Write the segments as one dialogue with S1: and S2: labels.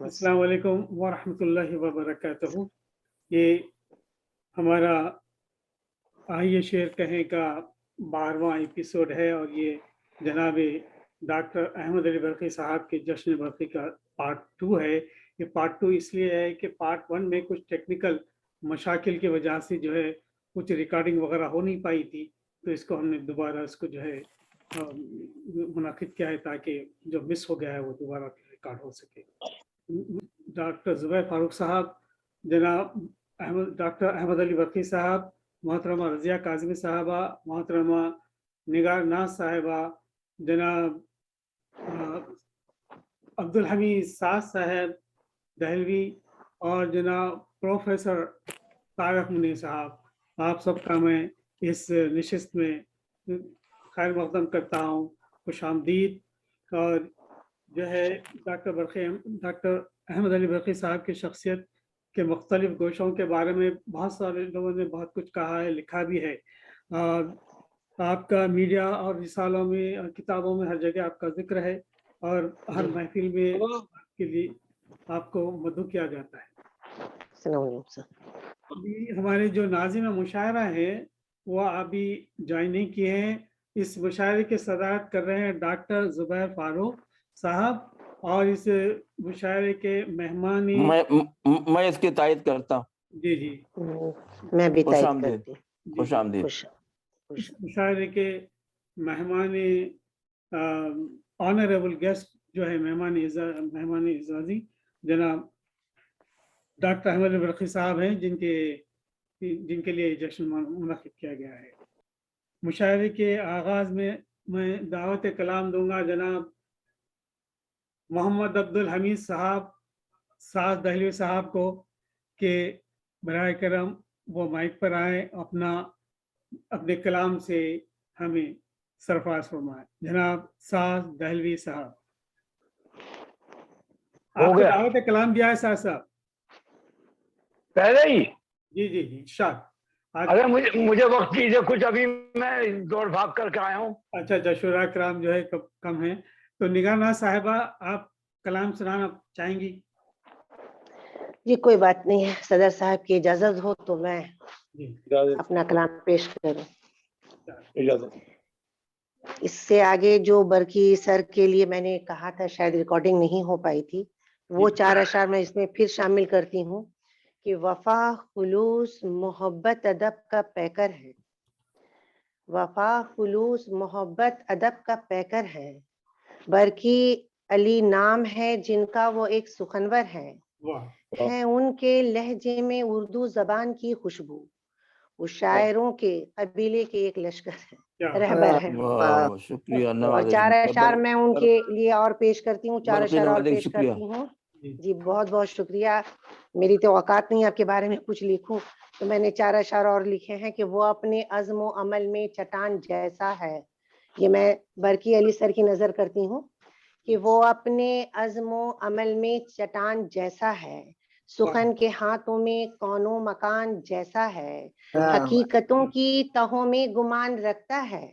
S1: السلام علیکم ورحمۃ اللہ وبرکاتہ. یہ ہمارا آئیے شعر کہیں کا 12واں ایپیسوڈ ہے اور یہ جناب ڈاکٹر احمد علی برقی صاحب کے جشن برقی کا پارٹ 2 ہے. یہ پارٹ 2 اس لیے ہے کہ پارٹ 1 میں کچھ ٹیکنیکل مشاکل کی وجہ سے جو ہے کچھ ریکارڈنگ وغیرہ ہو نہیں پائی تھی، تو اس کو ہم نے دوبارہ اس کو جو ہے منعقد کیا ہے تاکہ جو مس ہو گیا ہے وہ دوبارہ ریکارڈ ہو سکے. ڈاکٹر زبیر فاروق صاحب، جناب ڈاکٹر احمد علی برقی صاحب، محترمہ رضیہ کاظمی صاحبہ، محترمہ نگار ناز صاحبہ، جناب عبدالحمید سعد صاحب دہلوی اور جناب پروفیسر طارق منیر صاحب، آپ سب کا میں اس نشست میں خیر مقدم کرتا ہوں. خوش آمدید. اور جو ہے ڈاکٹر احمد علی برقی صاحب کی شخصیت کے مختلف گوشوں کے بارے میں بہت سارے لوگوں نے بہت کچھ کہا ہے، لکھا بھی ہے. آپ کا میڈیا اور رسالوں میں اور کتابوں میں ہر جگہ آپ کا ذکر ہے اور ہر محفل میں آپ کے لیے آپ کو مدعو کیا جاتا ہے.
S2: السلام علیکم.
S1: ہمارے جو ناظم مشاعرہ ہیں وہ ابھی جوائن نہیں کیے ہیں. اس مشاعرے کی صدارت کر رہے ہیں ڈاکٹر زبیر فاروق صاحب اور اس مشاعرے کے مہمان
S3: میں اس کی تائید کرتا ہوں.
S1: جی
S2: میں بھی تائید کرتی ہوں.
S3: خوش آمدید.
S1: اس مشاعرے کے مہمان آنریبل گیسٹ جو ہے مہمان اعزازی جناب ڈاکٹر احمد علی برقی صاحب ہیں، جن کے لیے جشن منعقد کیا گیا ہے. مشاعرے کے آغاز میں دعوت کلام دوں گا جناب محمد عبدالحمید صاحب سعد دہلوی صاحب کو کہ براہ کرم وہ مائک پر آئیں، اپنے کلام سے ہمیں سرفراز فرمائیں. جناب سعد دہلوی صاحب، آپ کو دعوت کلام دیا ہے سعد صاحب
S4: پہلے ہی؟
S1: جی شاد.
S4: اگر مجھے وقت دیجیے کچھ، ابھی میں دوڑ بھاگ کر کے آیا ہوں.
S1: اچھا شعراء کرام جو ہے کم ہیں، تو نگار ناز صاحبہ آپ کلام سنانا چاہیں گی؟
S2: جی کوئی بات نہیں ہے، صدر صاحب کی اجازت ہو تو میں اپنا کلام پیش کروں. اس سے آگے جو برقی سر کے لیے میں نے کہا تھا شاید ریکارڈنگ نہیں ہو پائی تھی، وہ 4 اشعار میں اس میں پھر شامل کرتی ہوں کہ وفا خلوص محبت ادب کا پیکر ہے. وفا خلوص محبت ادب کا پیکر ہے. برقی علی نام ہے جن کا وہ ایک سخنور ہے. ان کے لہجے میں اردو زبان کی خوشبو. وہ شاعروں کے قبیلے کے ایک لشکر ہے، رہبر ہے.
S3: شکریہ.
S2: اور 4 اشعار میں ان کے لیے اور پیش کرتی ہوں، 4 اشعار اور پیش کرتی ہوں. جی بہت بہت شکریہ. میری تو اوقات نہیں آپ کے بارے میں کچھ لکھوں، تو میں نے 4 اشعار اور لکھے ہیں کہ وہ اپنے عزم و عمل میں چٹان جیسا ہے. یہ میں برقی علی سر کی نظر کرتی ہوں کہ وہ اپنے عزم و عمل میں چٹان جیسا ہے. سخن کے ہاتھوں میں کون و مکان جیسا ہے. حقیقتوں کی تہوں میں گمان رکھتا ہے.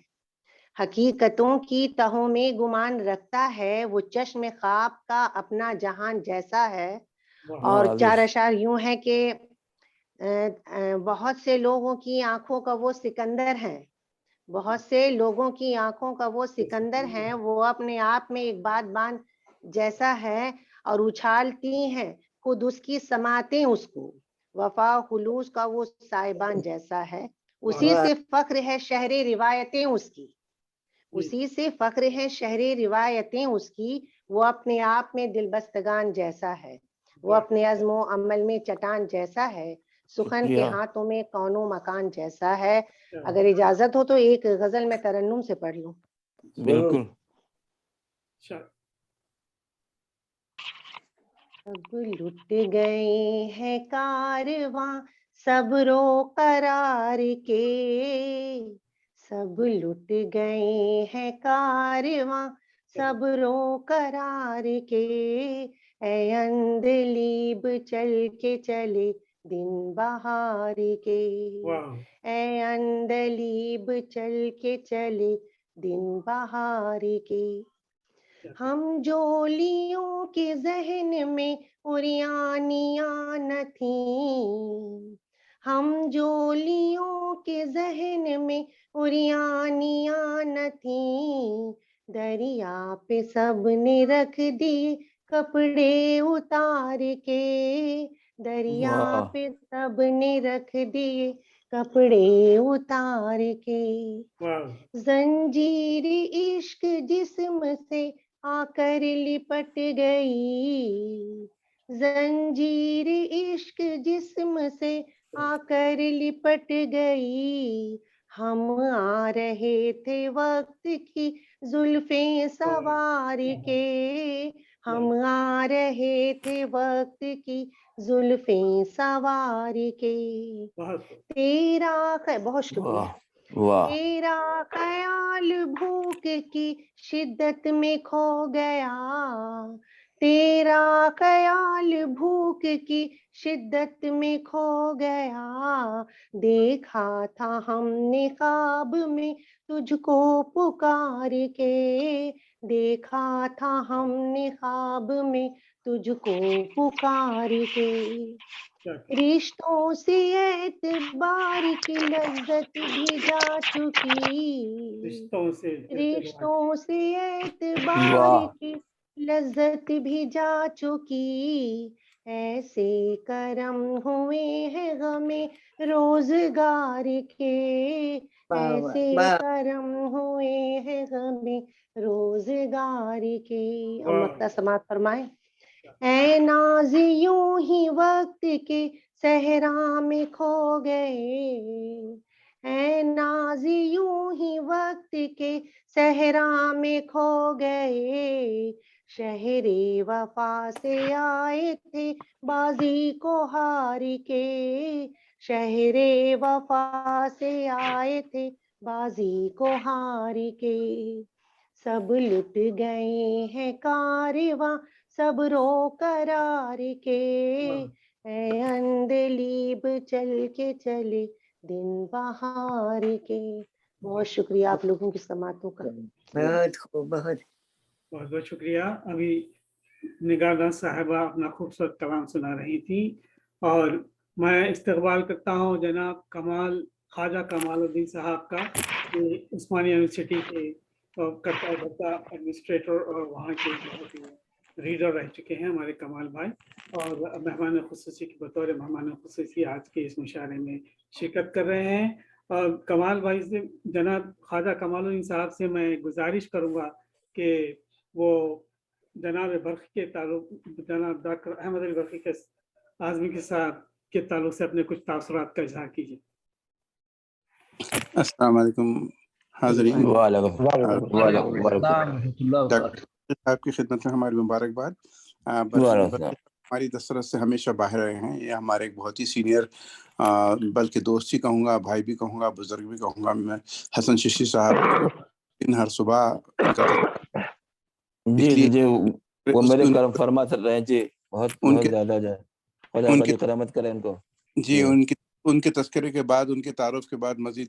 S2: حقیقتوں کی تہوں میں گمان رکھتا ہے. وہ چشم خواب کا اپنا جہان جیسا ہے. اور 4 اشعار یوں ہے کہ بہت سے لوگوں کی آنکھوں کا وہ سکندر ہے. بہت سے لوگوں کی آنکھوں کا وہ سکندر ہے. وہ اپنے آپ میں ایک بات بان جیسا ہے اور اچھالتی ہیں خود اس کی سماعتیں اس کو. وفا خلوص کا وہ صاحبان جیسا ہے. اسی سے فخر ہے شہر روایتیں اس کی. اسی سے فخر ہے شہر روایتیں اس کی. وہ اپنے آپ میں دل بستگان جیسا ہے. وہ اپنے عزم و عمل میں چٹان جیسا ہے. سخن کے ہاتھوں میں کون و مکان جیسا ہے. اگر اجازت ہو تو ایک غزل میں ترنم سے پڑھ لوں.
S3: بالکل.
S2: اب لٹ گئے ہیں کارواں صبر و قرار کے. سب لٹ گئے ہیں کارواں صبر و قرار کے. اے اندلیب چل کے چلے دن بہار کے. اے اندلیب چل کے چلے دن بہار کے. ہم جولیوں کے ذہن میں عریانیاں نہ تھیں، ہم جولیوں کے ذہن میں عریانیاں نہ تھیں، دریا پہ سب نے رکھ دی کپڑے اتار کے، دریا
S3: واہ
S2: پہ سب نے رکھ دیے کپڑے اتار کے، زنجیر عشق جسم سے آ کر لپٹ گئی، زنجیر عشق جسم سے آ کر لپٹ گئی، ہم آ رہے تھے وقت کی زلفیں سوار کے، ہم آ رہے تھے وقت کی زلفیں سوار کے، تیرا بہت شکریہ،
S3: واہ
S2: تیرا خیال بھوک کی شدت میں کھو گیا، تیرا خیال بھوک کی شدت میں کھو گیا، دیکھا تھا ہم نے خواب میں تجھ کو پکار کے، دیکھا تھا ہم نے خواب میں تجھ کو پکار کے، رشتوں سے اعتبار کی لذت بھی جا چکی، رشتوں سے اعتبار
S3: واہ
S2: کی لذت بھی جا چکی، ایسے کرم ہوئے ہیں غمیں روزگار کے، ایسے کرم ہوئے ہیں غمیں روزگار کے۔ اور مکتا سماعت فرمائیں۔ اے ناز یوں ہی وقت کے صحرا میں کھو گئے، اے ناز یوں ہی وقت کے صحرا میں کھو گئے، شہر وفا سے آئے تھے بازی کو ہار کے، شہر وفا سے آئے تھے بازی کو ہار کے، سب لٹ گئے ہیں کارواں صبرو قرار کے، اے اندلیب چل کے چلے دن بہار کے۔ بہت شکریہ آپ لوگوں کی سماعتوں کا۔
S5: بہت خوب، بہت
S1: بہت شکریہ۔ ابھی نگاہ صاحبہ اپنا خوبصورت کلام سنا رہی تھی، اور میں استقبال کرتا ہوں جناب خواجہ کمال الدین صاحب کا، عثمانیہ یونیورسٹی کے کرتا دھرتا ایڈمنسٹریٹر اور وہاں کے ریڈر رہ چکے ہیں ہمارے کمال بھائی، اور مہمان خصوصی کے بطور مہمان خصوصی آج کے اس مشاعرے میں شرکت کر رہے ہیں۔ اور کمال بھائی سے، جناب خواجہ کمال الدین صاحب سے میں گزارش کروں گا کہ وہ جناب برقی کے تعلق، جناب ڈاکٹر احمد علی برقی کے اعظمی کے ساتھ کے تعلق سے اپنے کچھ تاثرات کا اظہار کیجیے۔
S6: السلام علیکم حاضرین، ڈاکٹر صاحب کی خدمت میں ہماری مبارکباد۔ ہماری دسترس سے ہمیشہ باہر رہے ہیں، یہ ہمارے ایک بہت ہی سینئر، بلکہ دوست ہی کہوں گا، بھائی بھی کہوں گا، بزرگ بھی کہوں گا، میں حسن ششی صاحب ہر صبح ان کا
S3: جی وہ میرے کرم فرما چل رہے ہیں جی، بہت بہت زیادہ جائے، خدا خدا کرامت کرے ان کو
S6: جی۔ ان کے تذکرے کے بعد، ان کے تعارف کے بعد مزید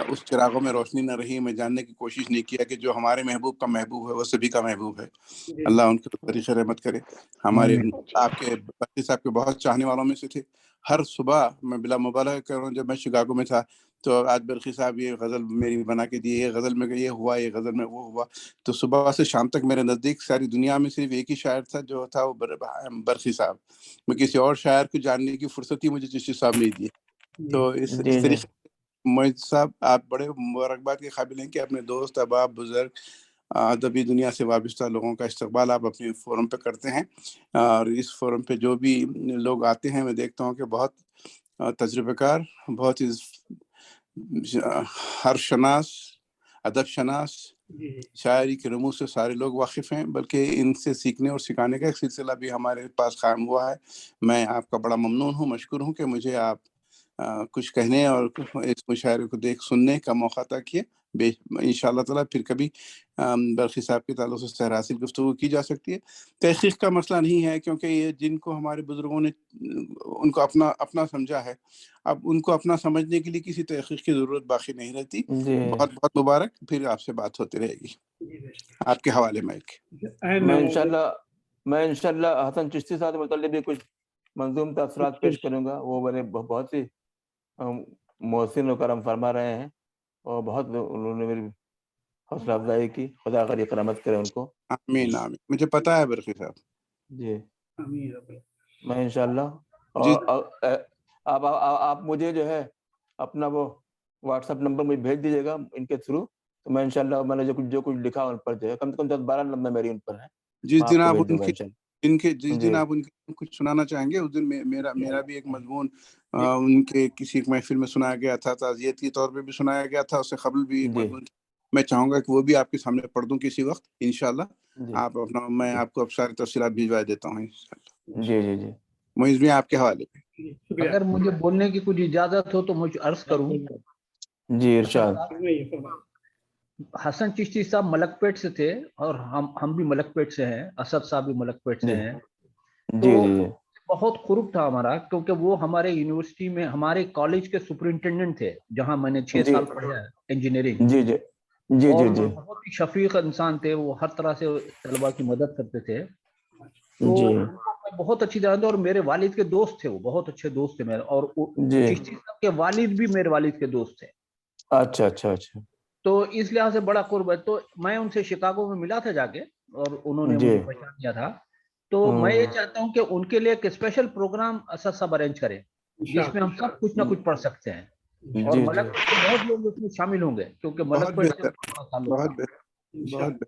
S6: اس چراغوں میں روشنی نہ رہی، میں جاننے کی کوشش نہیں کیا کہ جو ہمارے محبوب کا محبوب ہے وہ سبھی کا محبوب ہے، اللہ ان کے طریقے رحمت کرے۔ ہمارے آپ کے برقی صاحب کے بہت چاہنے والوں میں سے تھے۔ ہر صبح میں بلا مبالغہ کر رہا ہوں، جب میں شکاگو میں تھا تو آج برقی صاحب یہ غزل میری بنا کے دیے، یہ غزل میں یہ ہوا، یہ غزل میں وہ ہوا، تو صبح سے شام تک میرے نزدیک ساری دنیا میں صرف ایک ہی شاعر تھا جو تھا وہ برقی صاحب۔ میں کسی اور شاعر کو جاننے کی فرصت ہی مجھے چشتی صاحب نہیں دی۔ تو اس طریقے معید صاحب آپ بڑے مبارکباد کے قابل ہیں کہ اپنے دوست، احباب، بزرگ، ادبی دنیا سے وابستہ لوگوں کا استقبال آپ اپنے فورم پہ کرتے ہیں، اور اس فورم پہ جو بھی لوگ آتے ہیں میں دیکھتا ہوں کہ بہت تجربہ کار، بہت ہی ہر شناس، ادب شناس، شاعری کے رموز سے سارے لوگ واقف ہیں، بلکہ ان سے سیکھنے اور سکھانے کا ایک سلسلہ بھی ہمارے پاس قائم ہوا ہے۔ میں آپ کا بڑا ممنون ہوں، مشکور ہوں کہ مجھے آپ کچھ کہنے اور اس مشاعرے کو سننے کا موقع عطا کیے. انشاءاللہ تعالیٰ پھر کبھی برقی صاحب کے تعلق سے سراسر گفتگو کی جا سکتی ہے. تحقیق کا مسئلہ نہیں ہے کیونکہ یہ جن کو ہمارے بزرگوں نے ان کو اپنا سمجھا ہے, اب ان کو اپنا سمجھنے کے لیے کسی تحقیق کی ضرورت باقی نہیں رہتی. بہت بہت مبارک. پھر آپ سے بات ہوتی رہے گی. آپ کے حوالے مائک.
S3: میں انشاءاللہ حسن چشتی صاحب کے متعلق بھی کچھ منظوم تاثرات پیش کروں گا. وہ میرے بہت ہی محسن و کرم فرما رہے ہیں اور بہت انہوں نے میری حوصلہ افزائی کی. خدا غری کرامت کرے ان کو.
S6: آمین آمین. مجھے پتا ہے برقی صاحب.
S3: جی میں انشاءاللہ. آپ مجھے جو ہے اپنا وہ واٹس ایپ نمبر مجھے بھیج دیجیے گا ان کے تھرو, تو میں انشاءاللہ میں نے جو کچھ لکھا ان پر جو ہے کم سے کم 10-12 نمبر میری ان پر ہے.
S6: جس دن آپ ان کے کچھ سنانا چاہیں گے اس دن میرا بھی ایک مضمون ان کے کسی ایک محفل میں سنایا گیا تھا, تعزیت کے طور پہ بھی سنایا گیا تھا. اس سے قبل بھی ایک مضمون میں چاہوں گا کہ وہ بھی آپ کے سامنے پڑھ دوں کسی وقت انشاءاللہ. آپ اپنا میں آپ کو اب ساری تفصیلات بھجوا دیتا ہوں انشاءاللہ.
S3: جی
S6: معیز بھی آپ کے حوالے پہ.
S7: اگر مجھے بولنے کی کچھ اجازت ہو تو مجھے عرض کروں.
S3: جی ارشاد.
S7: حسن چشتی صاحب ملک پیٹ سے تھے اور ہم بھی ملک پیٹ سے ہیں. اسد صاحب بھی ملک پیٹ سے ہیں.
S3: جی
S7: بہت قرب تھا ہمارا کیونکہ وہ ہمارے یونیورسٹی میں ہمارے کالج کے سپرنٹینڈنٹ تھے جہاں میں نے 6 سال پڑھا ہے انجینئرنگ.
S3: جی جی جی جی جی
S7: بہت ہی شفیق انسان تھے. وہ ہر طرح سے طلبا کی مدد کرتے تھے. تو بہت اچھی جانتے اور میرے والد کے دوست تھے. وہ بہت اچھے دوست تھے میرے. اور چشتی صاحب کے والد بھی میرے والد کے دوست تھے.
S3: اچھا اچھا اچھا.
S7: تو اس لحاظ سے بڑا قرب ہے. تو میں ان سے شکاگو میں ملا تھا جا کے اور انہوں نے مجھے پہچان لیا تھا. تو میں یہ چاہتا ہوں کہ ان کے لیے ایک اسپیشل پروگرام اسد صاحب ارینج کریں جس میں ہم سب کچھ نہ کچھ پڑھ سکتے ہیں. اور ملک پیٹ سے بہت لوگ اس میں شامل ہوں گے کیونکہ ملک پیٹ سے
S6: بہت بہت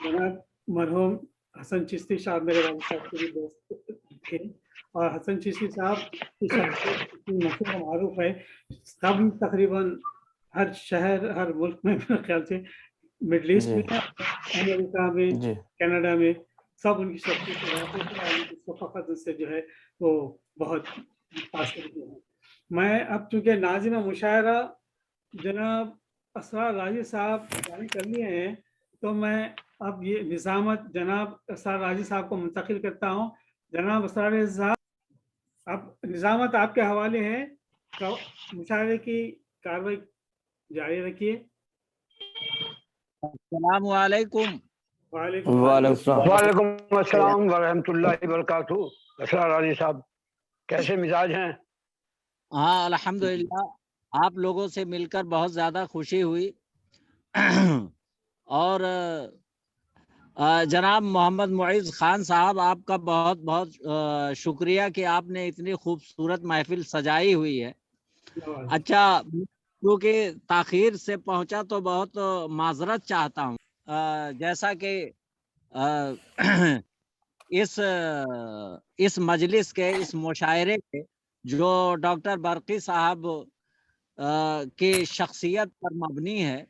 S1: جناب مرحوم حسن چشتی صاحب میرے والد صاحب کے بھی دوست تھے. اور حسن چشتی صاحب کی شخصیت مشہور و معروف ہے. سب تقریباً ہر شہر ہر ملک میں میرے خیال سے مڈل ایسٹ میں امریکہ میں کینیڈا میں سب ان کی شخصیت ثقافت سے جو ہے وہ بہت متاثر ہوئے ہیں. میں اب چونکہ ناظم مشاعرہ جناب اسرار راضی صاحب جاری کر لیے ہیں تو میں اب یہ نظامت جناب اسرار راضی صاحب کو منتقل کرتا ہوں. جناب اسرار راضی صاحب اب نظامت آپ کے حوالے ہیں. مشاعرے کی کاروائی جاری رکھیے.
S8: السلام علیکم.
S4: وعلیکم السلام ورحمۃ اللہ وبرکاتہ. اسرار راضی صاحب کیسے مزاج ہیں؟
S8: ہاں الحمدللہ آپ لوگوں سے مل کر بہت زیادہ خوشی ہوئی. اور جناب محمد معیز خان صاحب آپ کا بہت بہت شکریہ کہ آپ نے اتنی خوبصورت محفل سجائی ہوئی ہے. اچھا کیونکہ تاخیر سے پہنچا تو بہت معذرت چاہتا ہوں. جیسا کہ اس مجلس کے اس مشاعرے کے جو ڈاکٹر برقی صاحب کی شخصیت پر مبنی ہے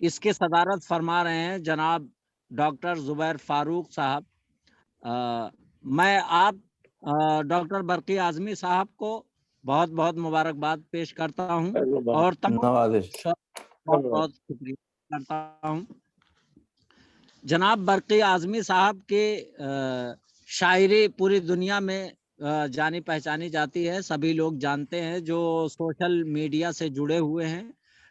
S8: اس کی صدارت فرما رہے ہیں جناب ڈاکٹر زبیر فاروق صاحب. میں آپ ڈاکٹر برقی اعظمی صاحب کو بہت بہت مبارکباد پیش کرتا ہوں اور بہت بہت شکریہ کرتا ہوں. جناب برقی اعظمی صاحب کی شاعری پوری دنیا میں جانی پہچانی جاتی ہے. سبھی لوگ جانتے ہیں جو سوشل میڈیا سے جڑے ہوئے ہیں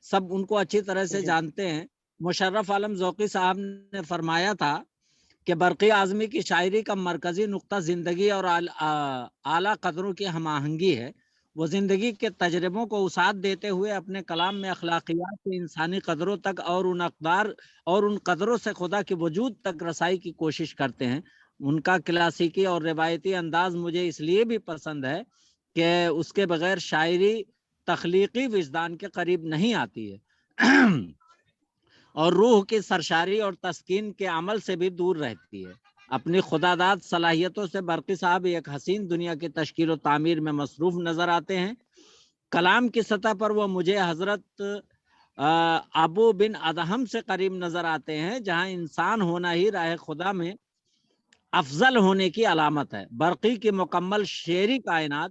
S8: سب ان کو اچھی طرح سے جانتے ہیں. مشرف عالم ذوقی صاحب نے فرمایا تھا کہ برقی اعظمی کی شاعری کا مرکزی نقطہ زندگی اور اعلیٰ قدروں کی ہم آہنگی ہے. وہ زندگی کے تجربوں کو وسعت دیتے ہوئے اپنے کلام میں اخلاقیات سے انسانی قدروں تک اور ان اقدار اور ان قدروں سے خدا کے وجود تک رسائی کی کوشش کرتے ہیں. ان کا کلاسیکی اور روایتی انداز مجھے اس لیے بھی پسند ہے کہ اس کے بغیر شاعری تخلیقی وجدان کے قریب نہیں آتی ہے اور روح کی سرشاری اور تسکین کے عمل سے بھی دور رہتی ہے. اپنی خداداد صلاحیتوں سے برقی صاحب ایک حسین دنیا کی تشکیل و تعمیر میں مصروف نظر آتے ہیں. کلام کی سطح پر وہ مجھے حضرت ابو بن ادہم سے قریب نظر آتے ہیں جہاں انسان ہونا ہی راہ خدا میں افضل ہونے کی علامت ہے. برقی کی مکمل شعری کائنات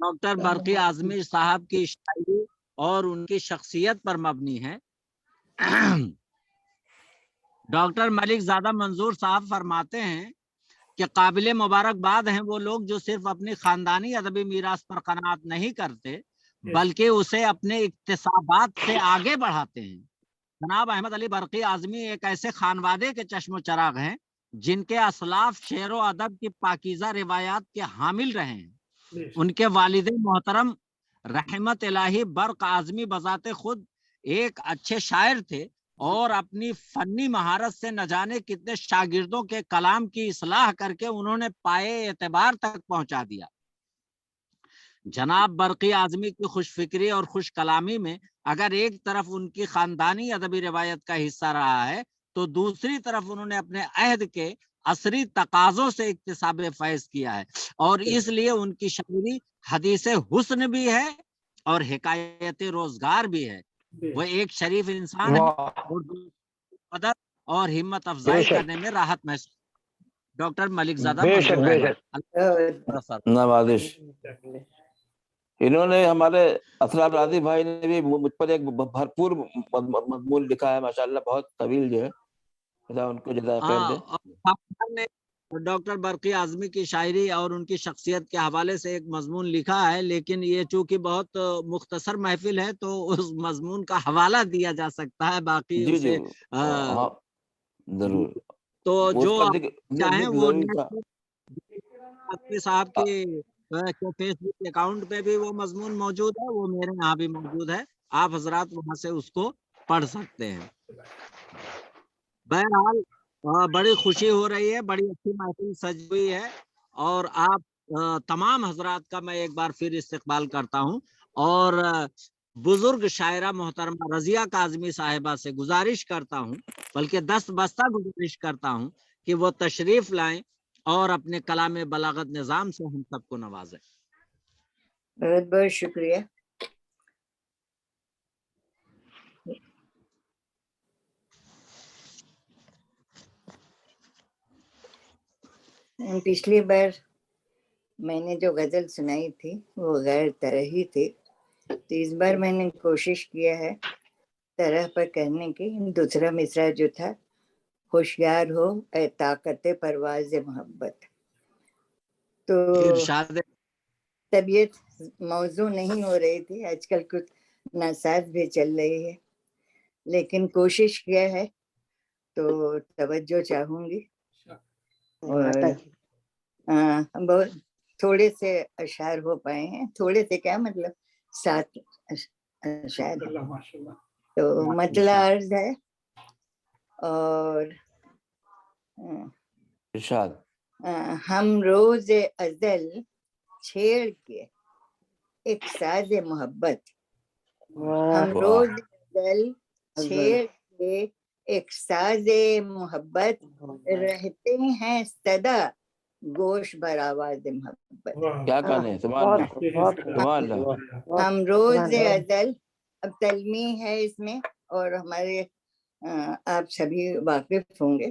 S8: ڈاکٹر برقی اعظمی صاحب کی شاعری اور ان کی شخصیت پر مبنی ہے۔ ڈاکٹر ملک زادہ منظور صاحب فرماتے ہیں کہ قابل مبارکباد ہیں وہ لوگ جو صرف اپنی خاندانی ادبی میراث پر قناعت نہیں کرتے بلکہ اسے اپنے اکتسابات سے آگے بڑھاتے ہیں۔ جناب احمد علی برقی اعظمی ایک ایسے خانوادے کے چشم و چراغ ہیں جن کے اسلاف شعر و ادب کی پاکیزہ روایات کے حامل رہے ہیں۔ ان کے والد محترم رحمت الہی برق اعظمی بذات خود ایک اچھے شاعر تھے اور اپنی فنی مہارت سے نہ جانے کتنے شاگردوں کے کلام کی اصلاح کر کے انہوں نے پائے اعتبار تک پہنچا دیا۔ جناب برقی اعظمی کی خوش فکری اور خوش کلامی میں اگر ایک طرف ان کی خاندانی ادبی روایت کا حصہ رہا ہے تو دوسری طرف انہوں نے اپنے عہد کے عصری تقاضوں سے اکتساب فیض کیا ہے، اور اس لیے ان کی شاعری حدیث حسن بھی ہے اور حکایت روزگار بھی ہے۔ وہ ایک شریف انسان ہے اور قدر اور ہمت افزائی کرنے میں راحت محسوس۔ ڈاکٹر ملک زادہ
S3: نوازش۔ انہوں نے ہمارے اسرار راضی بھائی نے بھی مجھ پر ایک بھرپور مضمون لکھا ہے ماشاءاللہ، بہت طویل جو ہے، ان کو جزائے خیر دے۔
S8: ڈاکٹر برقی اعظمی کی شاعری اور ان کی شخصیت کے حوالے سے ایک مضمون لکھا ہے، لیکن یہ چونکہ بہت مختصر محفل ہے تو اس مضمون کا حوالہ دیا جا سکتا ہے، باقی
S3: جی
S8: اسے
S3: ضرور
S8: تو جو چاہیں وہ صاحب کی فیس بک اکاؤنٹ پہ بھی وہ مضمون موجود ہے، وہ میرے یہاں بھی موجود ہے، آپ حضرات وہاں سے اس کو پڑھ سکتے ہیں۔ بہرحال بڑی خوشی ہو رہی ہے، بڑی اچھی محفل سج ہوئی ہے، اور آپ تمام حضرات کا میں ایک بار پھر استقبال کرتا ہوں، اور بزرگ شاعرہ محترمہ رضیہ کاظمی صاحبہ سے گزارش کرتا ہوں، بلکہ دست بستہ گزارش کرتا ہوں کہ وہ تشریف لائیں اور اپنے کلام بلاغت نظام سے ہم سب کو نوازیں۔
S5: بہت بہت شکریہ۔ پچھلی بار میں نے جو غزل سنائی تھی وہ غیر طرحی تھی، تو اس بار میں نے کوشش کیا ہے طرح پر کرنے کی۔ دوسرا مصرع جو تھا، ہوشیار ہو اے طاقت پرواز محبت، تو طبیعت موضوع نہیں ہو رہی تھی، آج کل کچھ ناساز بھی چل رہی ہے، لیکن کوشش کیا ہے تو توجہ چاہوں گی، اور بہت تھوڑے سے اشعار ہو پائے ہیں، تھوڑے سے کیا مطلب 7 اشعار، تو مطلع عرض ہے، اور
S3: ارشاد۔
S5: ہم روز ازل چھیڑ کے ایک ساز محبت، ہم روز ازل چھیڑ کے ایک ساز محبت، رہتے ہیں صدا گوش بر آواز محبت۔
S3: کیا کہنے، سبحان اللہ۔
S5: ہم روز ازل، اب تلمیح ہے اس میں، اور ہمارے آپ سبھی واقف ہوں گے،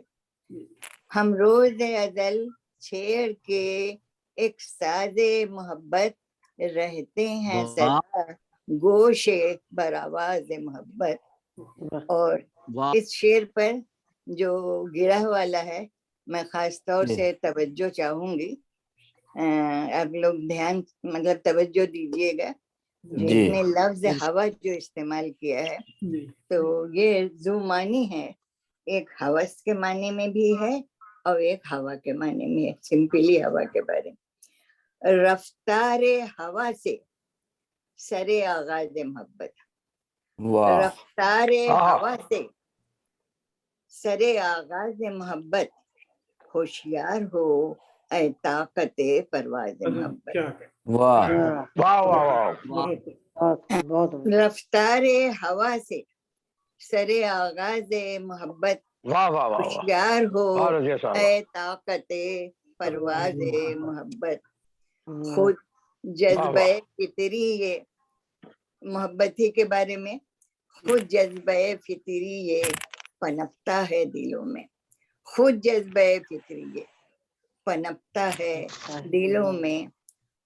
S5: ہم روز ازل چھیڑ کے ایک ساز محبت، رہتے ہیں صدا گوش بر آواز محبت۔ اور اس شعر پر جو گرہ والا ہے، میں خاص طور سے توجہ چاہوں گی، آپ لوگ دھیان مطلب توجہ دیجیے گا، اس نے لفظ ہوا جو استعمال کیا ہے تو یہ ذو معنی ہے، ایک ہوس کے معنی میں بھی ہے اور ایک ہوا کے معنی میں ہے، سمپلی ہوا کے بارے میں۔ رفتار ہوا سے سر آغاز محبت، رفتار ہوا سے سر آغاز محبت، ہوشیار ہو اے طاقت پرواز محبت۔
S3: واہ
S4: واہ واہ واہ،
S5: رفتار ہوا سے سر آغاز محبت،
S4: واہ واہ واہ،
S5: ہوشیار ہو اے طاقت پرواز محبت۔ خود جذبہ فطری، یہ محبت ہی کے بارے میں، خود جذبہ فطری یہ پنپتا ہے دلوں میں، خود جذبہ فطری یہ پنپتا ہے دلوں میں،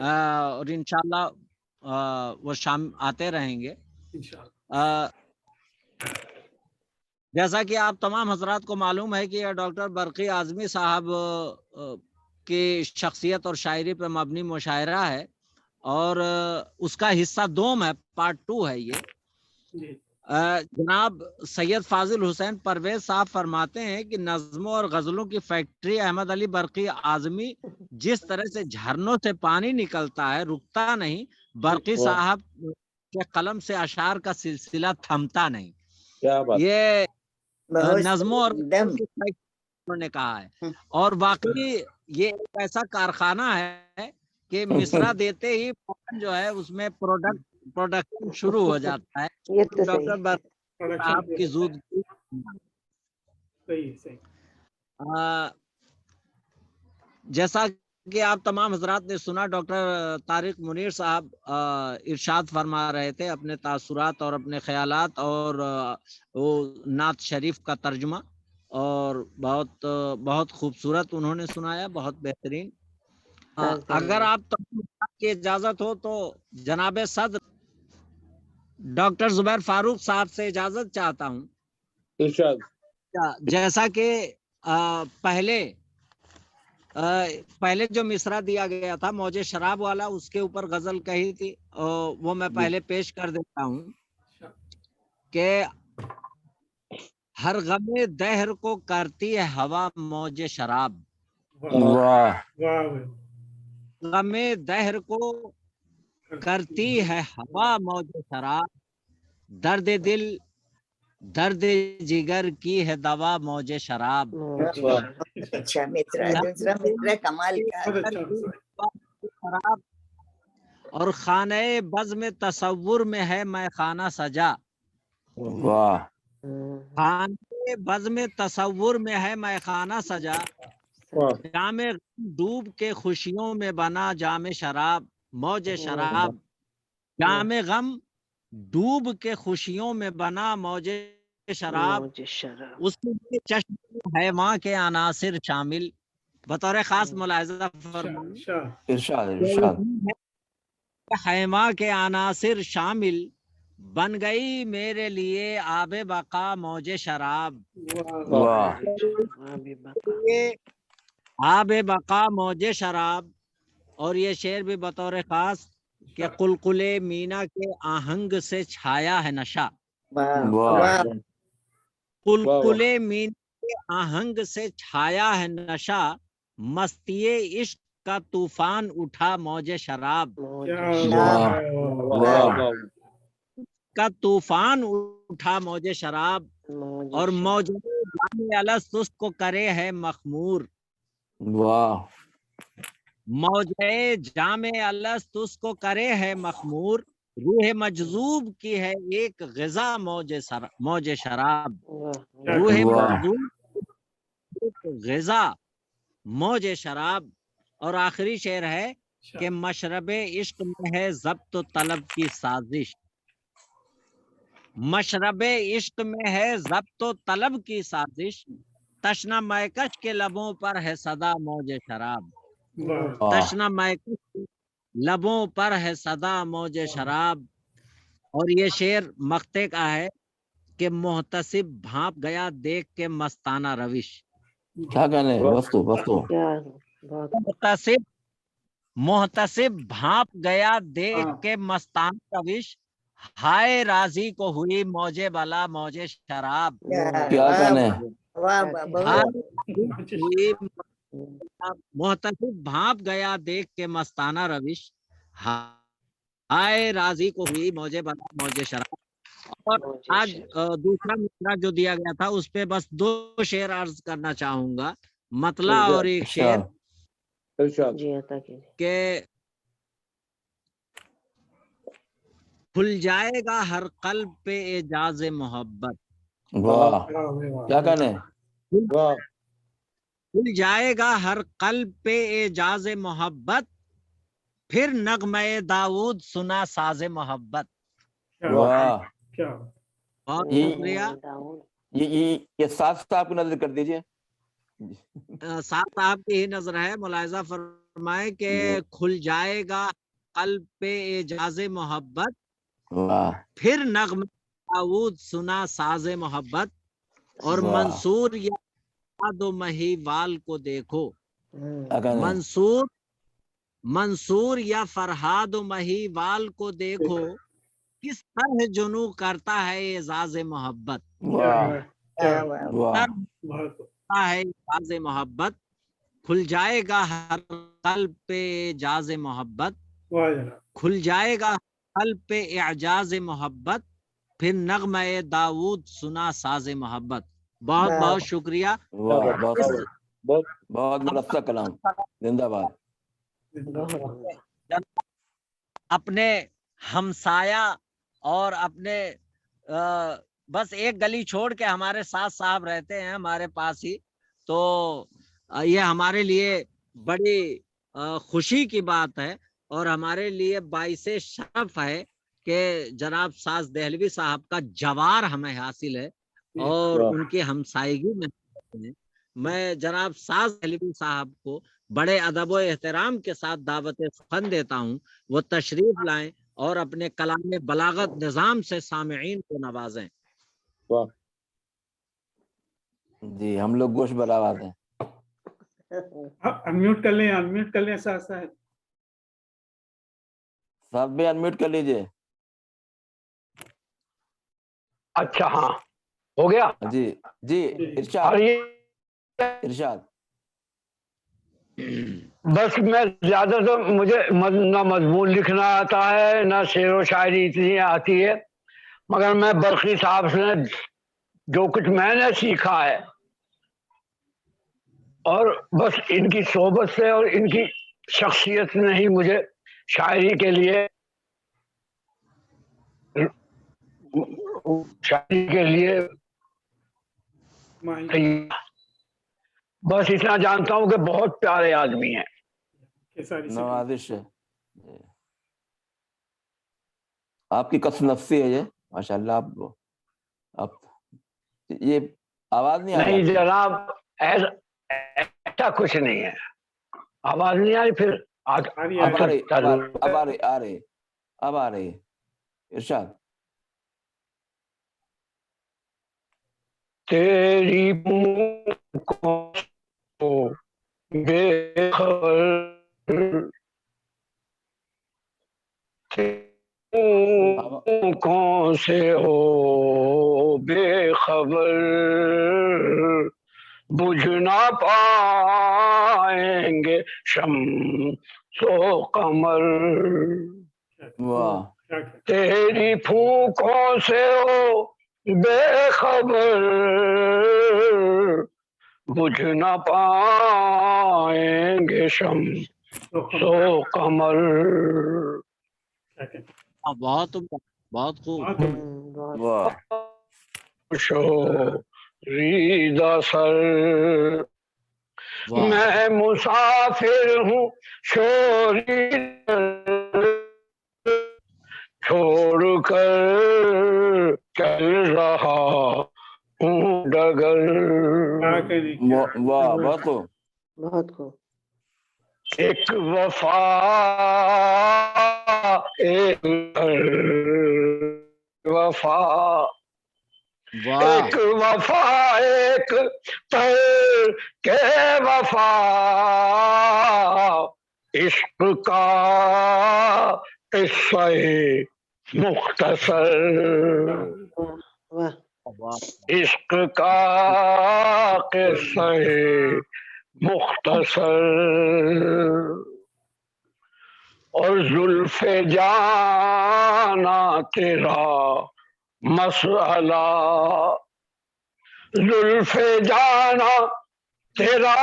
S8: اور انشاءاللہ وہ شام آتے رہیں گے. جیسا کہ آپ تمام حضرات کو معلوم ہے کہ ڈاکٹر برقی اعظمی صاحب کی شخصیت اور شاعری پہ مبنی مشاعرہ ہے اور اس کا حصہ دوم ہے، پارٹ 2 ہے یہ. جناب سید فاضل حسین پرویز صاحب فرماتے ہیں کہ نظموں اور غزلوں کی فیکٹری احمد علی برقی اعظمی جس طرح سے جھرنوں سے پانی نکلتا ہے رکتا نہیں، برقی صاحب کے قلم سے اشعار کا سلسلہ تھمتا نہیں. یہ نظموں اور نے کہا ہے اور واقعی یہ ایک ایسا کارخانہ ہے کہ مصرع دیتے ہی جو ہے اس میں پروڈکشن شروع ہو جاتا ہے. ڈاکٹر برقی صاحب کی زود جیسا کہ آپ تمام حضرات نے سنا، ڈاکٹر طارق منیر صاحب ارشاد فرما رہے تھے اپنے تاثرات اور اپنے خیالات اور وہ نعت شریف کا ترجمہ، اور بہت بہت خوبصورت انہوں نے سنایا، بہت بہترین. اگر آپ کی اجازت ہو تو جناب صدر ڈاکٹر زبیر فاروق صاحب سے اجازت چاہتا ہوں. جیسا کہ پہلے جو مصرع دیا گیا تھا موج شراب والا، اس کے اوپر غزل کہی تھی، وہ میں پہلے پیش کر دیتا ہوں کہ ہر غم دہر کو کرتی ہے ہوا موج شراب. غم دہر کو کرتی ہے ہوا موج شراب، درد دل درد جگر کی ہے دوا موج شراب.
S5: اچھا مترا کمال کا.
S8: اور خانہ بزم تصور میں ہے میں خانہ سجا. خانہ بزم تصور میں ہے میں خانہ سجا، جام ڈوب کے خوشیوں میں بنا جام شراب موج شراب. جام غم ڈوب کے خوشیوں میں بنا موج شراب، اس میں چشم حیواں کے عناصر شامل. بطور خاص ملاحظہ حیواں کے عناصر شامل، بن گئی میرے لیے آب بقا موج شراب. آب بقا موج شراب. اور یہ شعر بھی بطور خاص کہ قلقلے مینا کے آہنگ سے چھایا ہے نشہ. قلقلے مینا کے آہنگ سے چھایا ہے نشہ، مستی عشق کا طوفان اٹھا موج شراب. کا طوفان اٹھا موج شراب. اور موج جام الست اس کو کرے ہے مخمور. موج جام الست اس کو کرے ہے مخمور، روح مجذوب کی ہے ایک غذا موج شراب. روح مجذوب ایک غذا موج شراب. اور آخری شعر ہے کہ مشرب عشق میں ہے ضبط و طلب کی سازش. مشرب عشق میں ہے ضبط و طلب کی سازش، تشنہ میکش کے لبوں پر ہے صدا موج شراب. تشنہ میکش کے لبوں پر ہے صدا موج شراب. اور یہ شعر مقطع کا ہے کہ محتسب بھانپ گیا دیکھ کے مستانہ روش.
S3: کیا کہنے
S8: محتسب بھانپ گیا دیکھ کے مستانہ روش، ہائے راضی کو ہوئی موج بلا موج شراب.
S3: کیا کہنے
S8: محتسب بھانپ گیا دیکھ کے مستانہ روش، ہائے راضی کو ہوئی موج بلا موج شراب. اور آج دوسرا مصرع جو دیا گیا تھا اس پہ بس 2 شعر عرض کرنا چاہوں گا، مطلع اور ایک شعر کہ کھل جائے گا ہر قلب پہ اعجاز محبت.
S3: کیا کہنے
S8: کھل جائے گا ہر قلب پہ اعجاز محبت، پھر نغمہ داؤد سنا ساز محبت. بہت شکریہ.
S3: یہ ساتھ صاحب کو نظر کر دیجئے.
S8: ساتھ صاحب کی ہی نظر ہے، ملاحظہ فرمائے کہ کھل جائے گا قلب پہ اعجاز محبت، پھر نغمہ داؤد سنا ساز محبت، اور منصور یا فرہاد و مہیوال کو دیکھو، منصور یا فرہاد و مہیوال کو دیکھو، کس طرح جنو کرتا ہے اعزاز محبت، اعزاز محبت، کھل جائے گا ہر قلب پہ اعجاز محبت، کھل جائے گا قلب پہ اعجاز محبت، پھر نغمہ داؤد سنا ساز محبت۔ بہت بہت شکریہ،
S3: بہت مرثہ کلام، زندہ باد۔
S8: اپنے ہمسایہ اور اپنے بس ایک گلی چھوڑ کے ہمارے ساتھ صاحب رہتے ہیں ہمارے پاس ہی، تو یہ ہمارے لیے بڑی خوشی کی بات ہے اور ہمارے لیے باعث شرف ہے کہ جناب ساز دہلوی صاحب کا جوار ہمیں حاصل ہے اور ان کی ہمسائیگی میں جناب ساز دہلوی صاحب کو بڑے ادب و احترام کے ساتھ دعوت سخن دیتا ہوں، وہ تشریف لائیں اور اپنے کلام بلاغت نظام سے سامعین کو نوازیں۔
S3: جی ہم لوگ گوشت بلاوات ہیں۔
S1: انمیوٹ کر لیں صاحب
S3: بھی انمیوٹ کر لیجئے۔
S4: اچھا ہاں ہو گیا
S3: جی جی ارشاد۔
S4: بس میں زیادہ تو مجھے نہ مضمون لکھنا آتا ہے نہ شعر و شاعری اتنی آتی ہے، مگر میں برقی صاحب سے جو کچھ میں نے سیکھا ہے اور بس ان کی صحبت سے اور ان کی شخصیت نے ہی مجھے شاعری کے لیے بس اتنا جانتا ہوں کہ بہت پیارے آدمی ہیں۔
S3: نوازش ہے آپ کی، کس نفسی ہے یہ ماشاءاللہ۔ آپ یہ آواز نہیں آ رہی؟
S4: نہیں جناب ایسا کچھ نہیں ہے، آواز نہیں آ رہی، پھر
S3: اب آ رہی ارشاد۔
S4: تیری کو بے خبر کون سے ہو بے خبر، بجھ نہ پائیں گے شمس و قمر، تیری پھونکوں سے ہو بے خبر، بجھ نہ پائیں گے شمس و قمر۔
S8: بہت بہت خوب۔
S4: ریدہ سر میں مسافر ہوں، شوری چھوڑ کر چل رہا ہوں ڈگر۔
S2: بہت کو
S4: ایک وفا ایک وفا، ایک وفا ایک تر کے وفا، عشق کا قصہ مختصر، عشق کا قصہ مختصر، اور زلف جانا تیرا مسئلہ، زلف جانا تیرا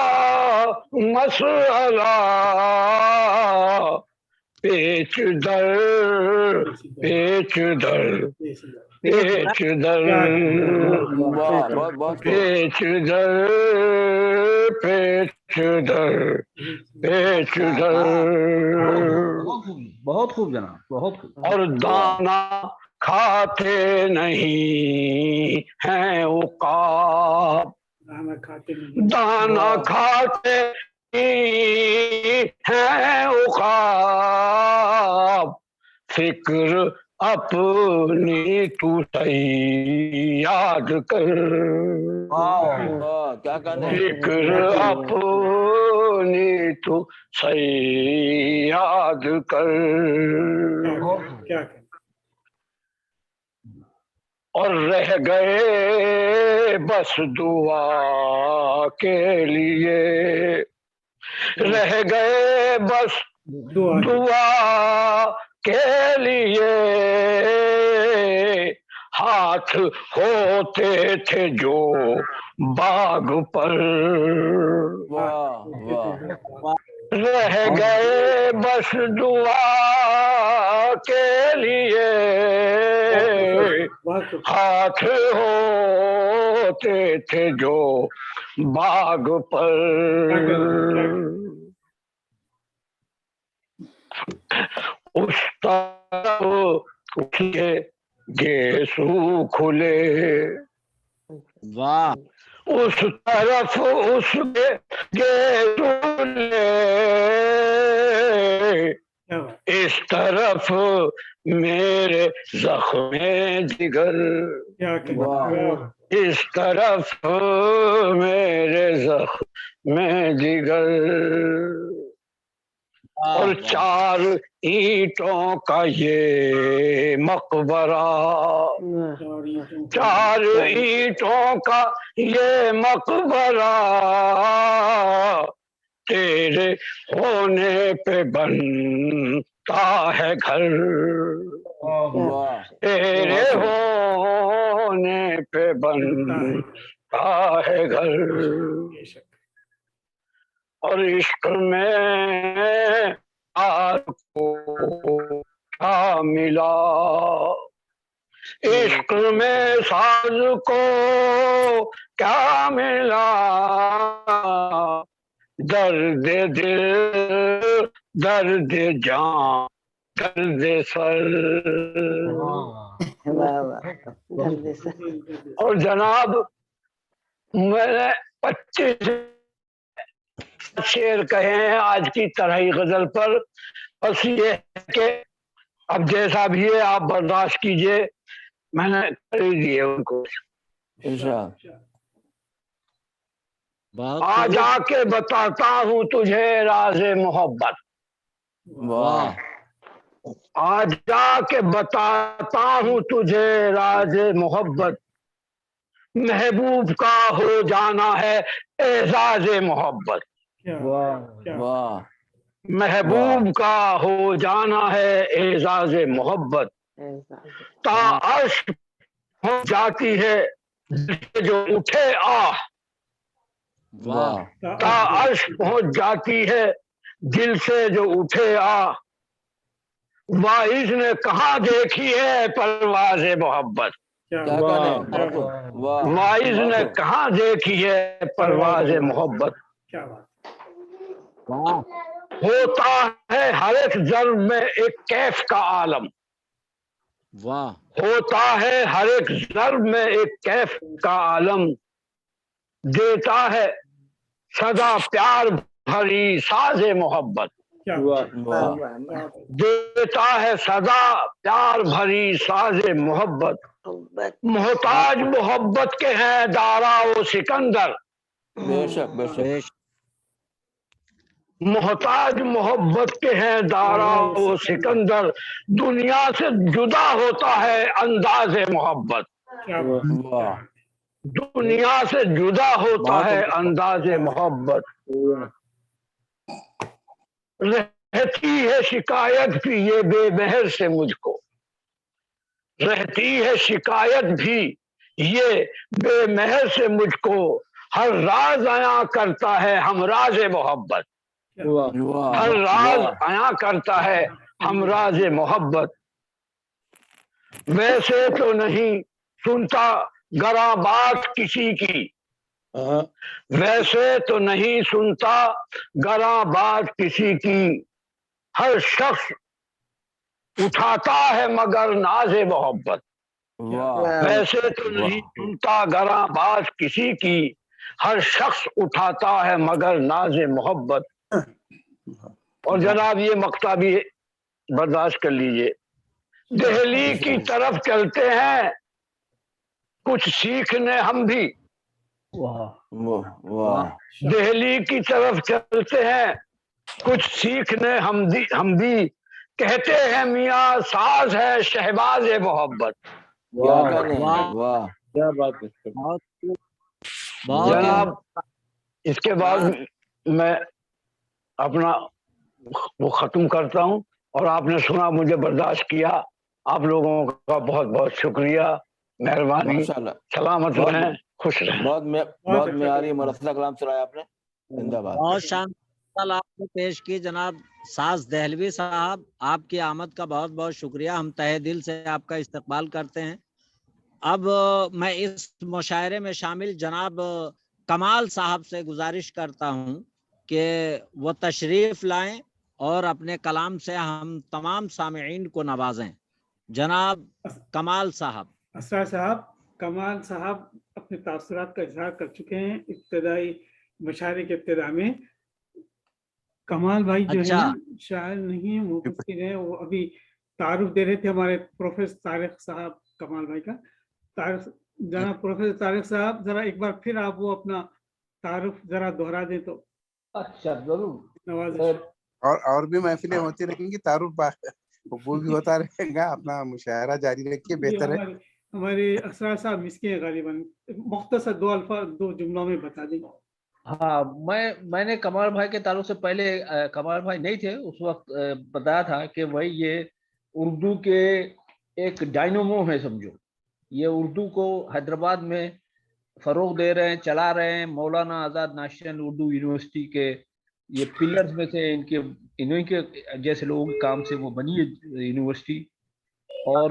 S4: مسئلہ، پیچ در پیچ در پیچ در پیچ در پیچ در پیچ در،
S7: بہت خوب جناب، بہت خوب۔
S4: اور دانا کھاتے نہیں ہیں عقاب، دانا کھاتے نہیں ہے عقاب فکر اپنی تو صحیح یاد کر
S3: کیا کہنا ہے
S4: فکر اپنی تو صحیح یاد کر
S1: کیا
S4: اور رہ گئے بس دعا کے لیے رہ گئے بس دعا کے لیے ہاتھ ہوتے تھے جو باغ پر رہ گئے بس دعا کے لیے ہاتھ ہوتے تھے جو باغ پر اس طرف کے گیسو کھلے
S8: واہ
S4: اس طرف اس کے گیسو کھلے اس طرف میرے زخم جگر اس طرف میرے زخم جگر اور 4 اینٹوں کا یہ مقبرہ 4 اینٹوں کا یہ مقبرہ تیرے ہونے پہ بنتا ہے گھر تیرے ہونے پہ بنتا ہے گھر اور عشق میں آپ کو کیا ملا عشق میں ساز کو کیا ملا درد دل درد جان درد سر اور جناب میں نے 25 شعر کہے ہیں آج کی طرحی غزل پر بس یہ ہے کہ اب جیسا بھی ہے آپ برداشت کیجئے میں نے کر ہی دیے ان کو آ جا کے بتاتا ہوں تجھے راز محبت آ جا کے بتاتا ہوں تجھے راز محبت محبوب کا ہو جانا ہے اعزاز محبت محبوب کا ہو جانا ہے اعزاز محبت تا عرش ہو جاتی ہے جو اٹھے آہ تا عرش پہنچ جاتی ہے دل سے جو اٹھے آہ واعظ نے کہاں دیکھی ہے پرواز محبت واعظ نے کہاں دیکھی ہے پرواز محبت ہوتا ہے ہر ایک ضرب میں ایک کیف کا عالم ہوتا ہے ہر ایک ضرب میں ایک کیف کا عالم دیتا ہے صدا پیار بھری ساز محبت دیتا ہے صدا پیار بھری ساز محبت محتاج محبت کے ہیں دارا و سکندر محتاج محبت کے ہیں دارا و سکندر دنیا سے جدا ہوتا ہے انداز محبت دنیا سے جدا ہوتا ہے انداز محبت رہتی ہے شکایت بھی یہ بے مہر سے مجھ کو رہتی ہے شکایت بھی یہ بے مہر سے مجھ کو ہر راز عیاں کرتا ہے ہمراز محبت ہر راز عیاں کرتا ہے ہمراز محبت ویسے تو نہیں سنتا گراں بات کسی کی ویسے تو نہیں سنتا گراں بات کسی کی ہر شخص اٹھاتا ہے مگر ناز محبت ویسے تو نہیں سنتا گراں بات کسی کی ہر شخص اٹھاتا ہے مگر ناز محبت اور جناب یہ مقطع بھی برداشت کر لیجئے. دہلی کی طرف چلتے ہیں کچھ سیکھنے ہم بھی. دہلی کی طرف چلتے ہیں کچھ سیکھنے ہم بھی. کہتے ہیں میاں ساز ہے شہباز محبت.
S9: کیا بات ہے
S4: جناب اس کے بعد میں اپنا وہ ختم کرتا ہوں. اور آپ نے سنا, مجھے برداشت کیا, آپ لوگوں کا بہت بہت شکریہ, مہربانی. سلامت رہیں, خوش رہیں.
S3: بہت معیاری مرثیہ کلام سنایا آپ نے. زندہ باد.
S8: بہت شاندار آپ نے پیش کی جناب ساز دہلوی صاحب. آپ کی آمد کا بہت بہت شکریہ. ہم تہہ دل سے آپ کا استقبال کرتے ہیں. اب میں اس مشاعرے میں شامل جناب کمال صاحب سے گزارش کرتا ہوں کہ وہ تشریف لائیں اور اپنے کلام سے ہم تمام سامعین کو نوازیں. جناب کمال صاحب.
S1: اسرار صاحب, کمال صاحب اپنے تاثرات کا اظہار کر چکے ہیں ابتدائی مشاعرے کے ابتدا میں. کمال بھائی جو ہے نا شاعر نہیں ہے, مفسر ہے. وہ ابھی تعارف دے رہے تھے ہمارے پروفیسر طارق صاحب, کمال بھائی کا. جناب پروفیسر طارق صاحب, ذرا ایک بار پھر آپ وہ اپنا تعارف ذرا دوہرا دیں تو.
S7: اچھا ضرور.
S1: نوازش.
S6: اور بھی محفلیں ہوتی رہیں گی, تعارف قبول بھی ہوتا رہے گا. اپنا مشاعرہ جاری رکھیے, بہتر ہے.
S1: ہمارے اسرار صاحب مسکین ہے غالباً, مختصر 2 الفاظ 2 جملوں میں بتا دیں.
S7: ہاں, میں نے کمال بھائی کے تعلق سے, پہلے کمال بھائی نہیں تھے اس وقت, بتایا تھا کہ بھائی یہ اردو کے ایک ڈائنامو ہے سمجھو. یہ اردو کو حیدرآباد میں فروغ دے رہے ہیں, چلا رہے ہیں. مولانا آزاد نیشنل اردو یونیورسٹی کے یہ پلرز میں سے انہیں کے جیسے لوگوں کے کام سے وہ بنی ہے یونیورسٹی. اور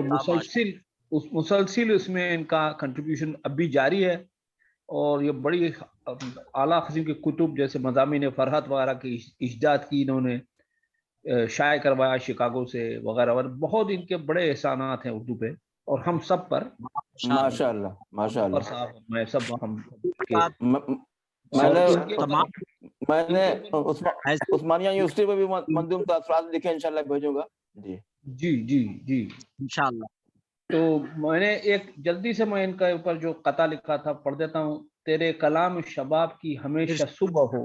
S7: مسلسل اس میں ان کا کنٹریبیوشن اب بھی جاری ہے. اور یہ بڑی اعلیٰ قسم کے کتب جیسے مضامین فرحت وغیرہ کی ایجاد کی انہوں نے, شائع کروایا شکاگو سے وغیرہ وغیرہ. بہت ان کے بڑے احسانات ہیں اردو پہ اور ہم سب پر.
S3: ماشاءاللہ ماشاءاللہ.
S7: میں سب ہم
S3: میں نے عثمانیہ یونیورسٹی پہ بھی منظوم تاثرات لکھے, انشاءاللہ بھیجوں گا.
S7: جی
S8: انشاءاللہ.
S7: تو میں نے ایک جلدی سے میں ان کا اوپر جو قطع لکھا تھا پڑھ دیتا ہوں. تیرے کلام شباب کی ہمیشہ صبح ہو,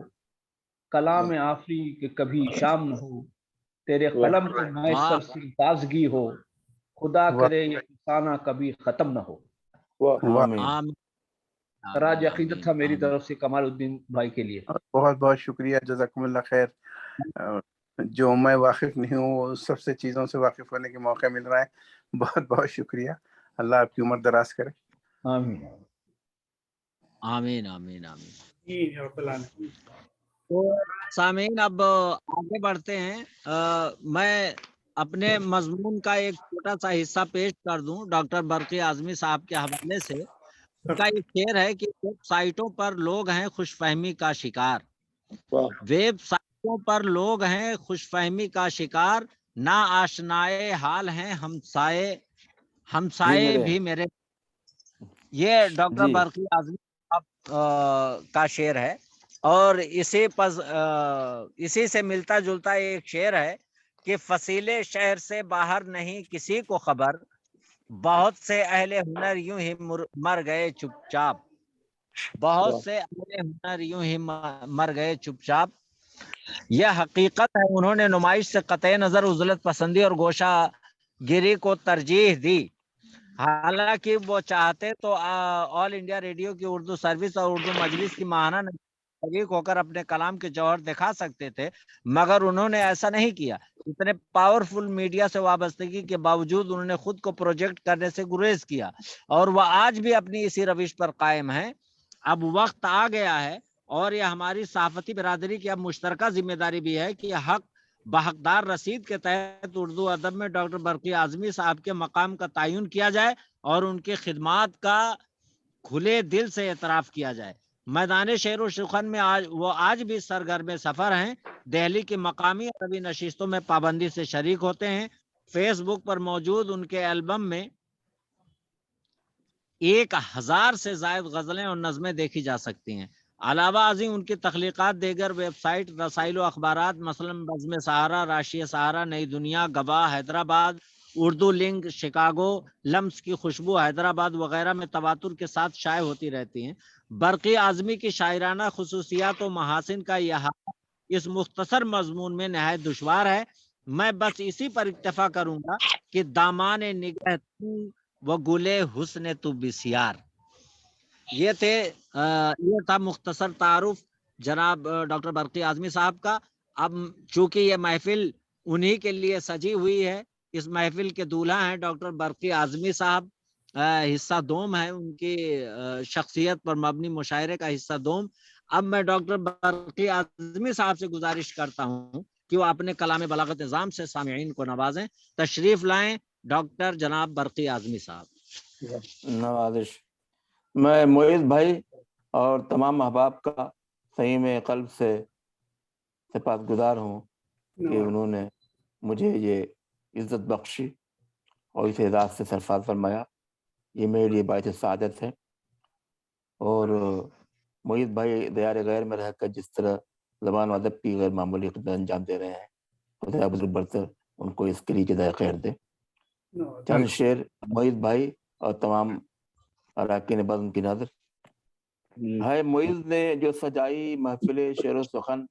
S7: کلام آفری کہ کبھی شام نہ ہو. تیرے قلم کو میسر سی تازگی ہو, خدا کرے یہ فسانہ کبھی ختم نہ ہو. راج عقیدت تھا میری طرف سے کمال الدین بھائی کے لیے.
S6: بہت بہت شکریہ, جزاکم اللہ خیر. جو میں واقف نہیں ہوں وہ سب سے چیزوں سے واقف ہونے کے موقع مل رہا ہے. بہت بہت شکریہ. اللہ آپ کی عمر دراز کرے.
S7: آمین
S8: آمین آمین آمین.
S1: آمین.
S8: تو سامعین اب آگے بڑھتے ہیں. میں اپنے مضمون کا ایک چھوٹا سا حصہ پیش کر دوں. ڈاکٹر برقی اعظمی صاحب کے حوالے سے ان کا ایک شعر ہے کہ ویب سائٹوں پر لوگ ہیں خوش فہمی کا شکار. ویب سائٹوں پر لوگ ہیں خوش فہمی کا شکار, نا آشنائے حال ہیں ہمسائے بھی میرے. یہ ڈاکٹر برقی اعظمی صاحب کا شعر ہے. اور اسی سے ملتا جلتا ایک شعر ہے کہ فصیلے شہر سے باہر نہیں کسی کو خبر, بہت سے اہل ہنر یوں ہی مر گئے چپ چاپ. بہت سے اہل ہنر یوں ہی مر گئے چپ چاپ. یہ حقیقت ہے انہوں نے نمائش سے قطع نظر عزلت پسندی اور گوشہ گیری کو ترجیح دی. حالانکہ وہ چاہتے تو آل انڈیا ریڈیو کی اردو سروس اور اردو مجلس کی ماہانہ شریک ہو کر اپنے کلام کے جوہر دکھا سکتے تھے, مگر انہوں نے ایسا نہیں کیا. اتنے پاورفل میڈیا سے وابستگی کے باوجود انہوں نے خود کو پروجیکٹ کرنے سے گریز کیا, اور وہ آج بھی اپنی اسی روش پر قائم ہیں. اب وقت آ گیا ہے اور یہ ہماری صحافتی برادری کی اب مشترکہ ذمہ داری بھی ہے کہ حق بحقدار رسید کے تحت اردو ادب میں ڈاکٹر برقی اعظمی صاحب کے مقام کا تعین کیا جائے اور ان کی خدمات کا کھلے دل سے اعتراف کیا جائے. میدان شعر و سخن میں وہ آج بھی سرگرم سفر ہیں. دہلی کی مقامی ادبی نشستوں میں پابندی سے شریک ہوتے ہیں. فیس بک پر موجود ان کے البم میں 1000 سے زائد غزلیں اور نظمیں دیکھی جا سکتی ہیں. علاوہ ازیں ان کی تخلیقات دیگر ویب سائٹ، رسائل و اخبارات مثلاً بزم سہارا، راشیہ سہارا، نئی دنیا، گواہ حیدرآباد، اردو لنک شکاگو، لمس کی خوشبو حیدرآباد وغیرہ میں تواتر کے ساتھ شائع ہوتی رہتی ہیں۔ برقی اعظمی کی شاعرانہ خصوصیات و محاسن کا احاطہ اس مختصر مضمون میں نہایت دشوار ہے۔ میں بس اسی پر اکتفا کروں گا کہ دامان نگہ تو و گلے حسن تو بسیار۔ یہ تھا مختصر تعارف جناب ڈاکٹر برقی اعظمی صاحب کا۔ اب چونکہ یہ محفل انہی کے لیے سجی ہوئی ہے، اس محفل کے دولہا ہیں ڈاکٹر برقی اعظمی صاحب، حصہ دوم ہے ان کی شخصیت پر مبنی مشاعرے کا حصہ دوم۔ اب میں ڈاکٹر برقی اعظمی صاحب سے گزارش کرتا ہوں کہ وہ اپنے کلام بلاغت نظام سے سامعین کو نوازیں۔ تشریف لائیں ڈاکٹر جناب برقی اعظمی صاحب۔
S3: نوازش۔ میں معیز بھائی اور تمام احباب کا صحیح میں قلب سے سپاس گزار ہوں کہ انہوں نے مجھے یہ عزت بخشی اور اس اعزاز سے سرفراز فرمایا، یہ میرے لیے باعث سعادت ہے۔ اور معیز بھائی دیار غیر میں رہ کر جس طرح زبان و ادب کی غیر معمولی خدمت انجام دے رہے ہیں، خدا بزرگ برتر ان کو اس کے لیے جزائے خیر دے۔ چند شعر معیز بھائی اور تمام اراکین بزم کی نظر۔ ہے معیز نے جو سجائی محفل شعر و سخن،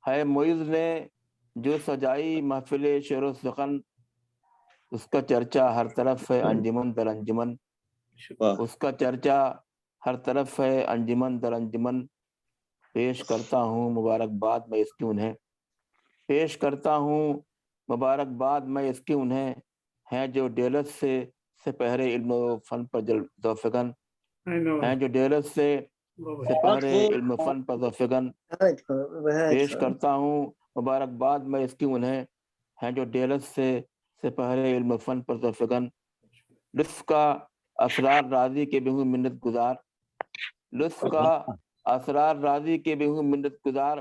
S3: ہے معیز نے جو سجائی محفل شعر و سخن، اس کا چرچا ہر طرف ہے انجمن در انجمن، اس کا چرچا ہر طرف ہے انجمن در انجمن۔ پیش کرتا ہوں مبارکباد میں اس کی انہیں، پیش کرتا ہوں مبارکباد میں اس کی انہیں، ہیں جو ڈیلس سے سپہرے علم و فن پر ذوفگن، ہیں جو ڈیلس سے سپہرے علم و فن پر ذوفگن۔ پیش کرتا ہوں مبارکباد میں اس کی انہیں، ہیں جو ڈیلس سے سپہرے علم و فن پر ذوفگن۔ لطف کا اسرار راضی کے بھی ہوں منت گزار، لطف کا اسرار راضی کے بھی ہوں منت گزار،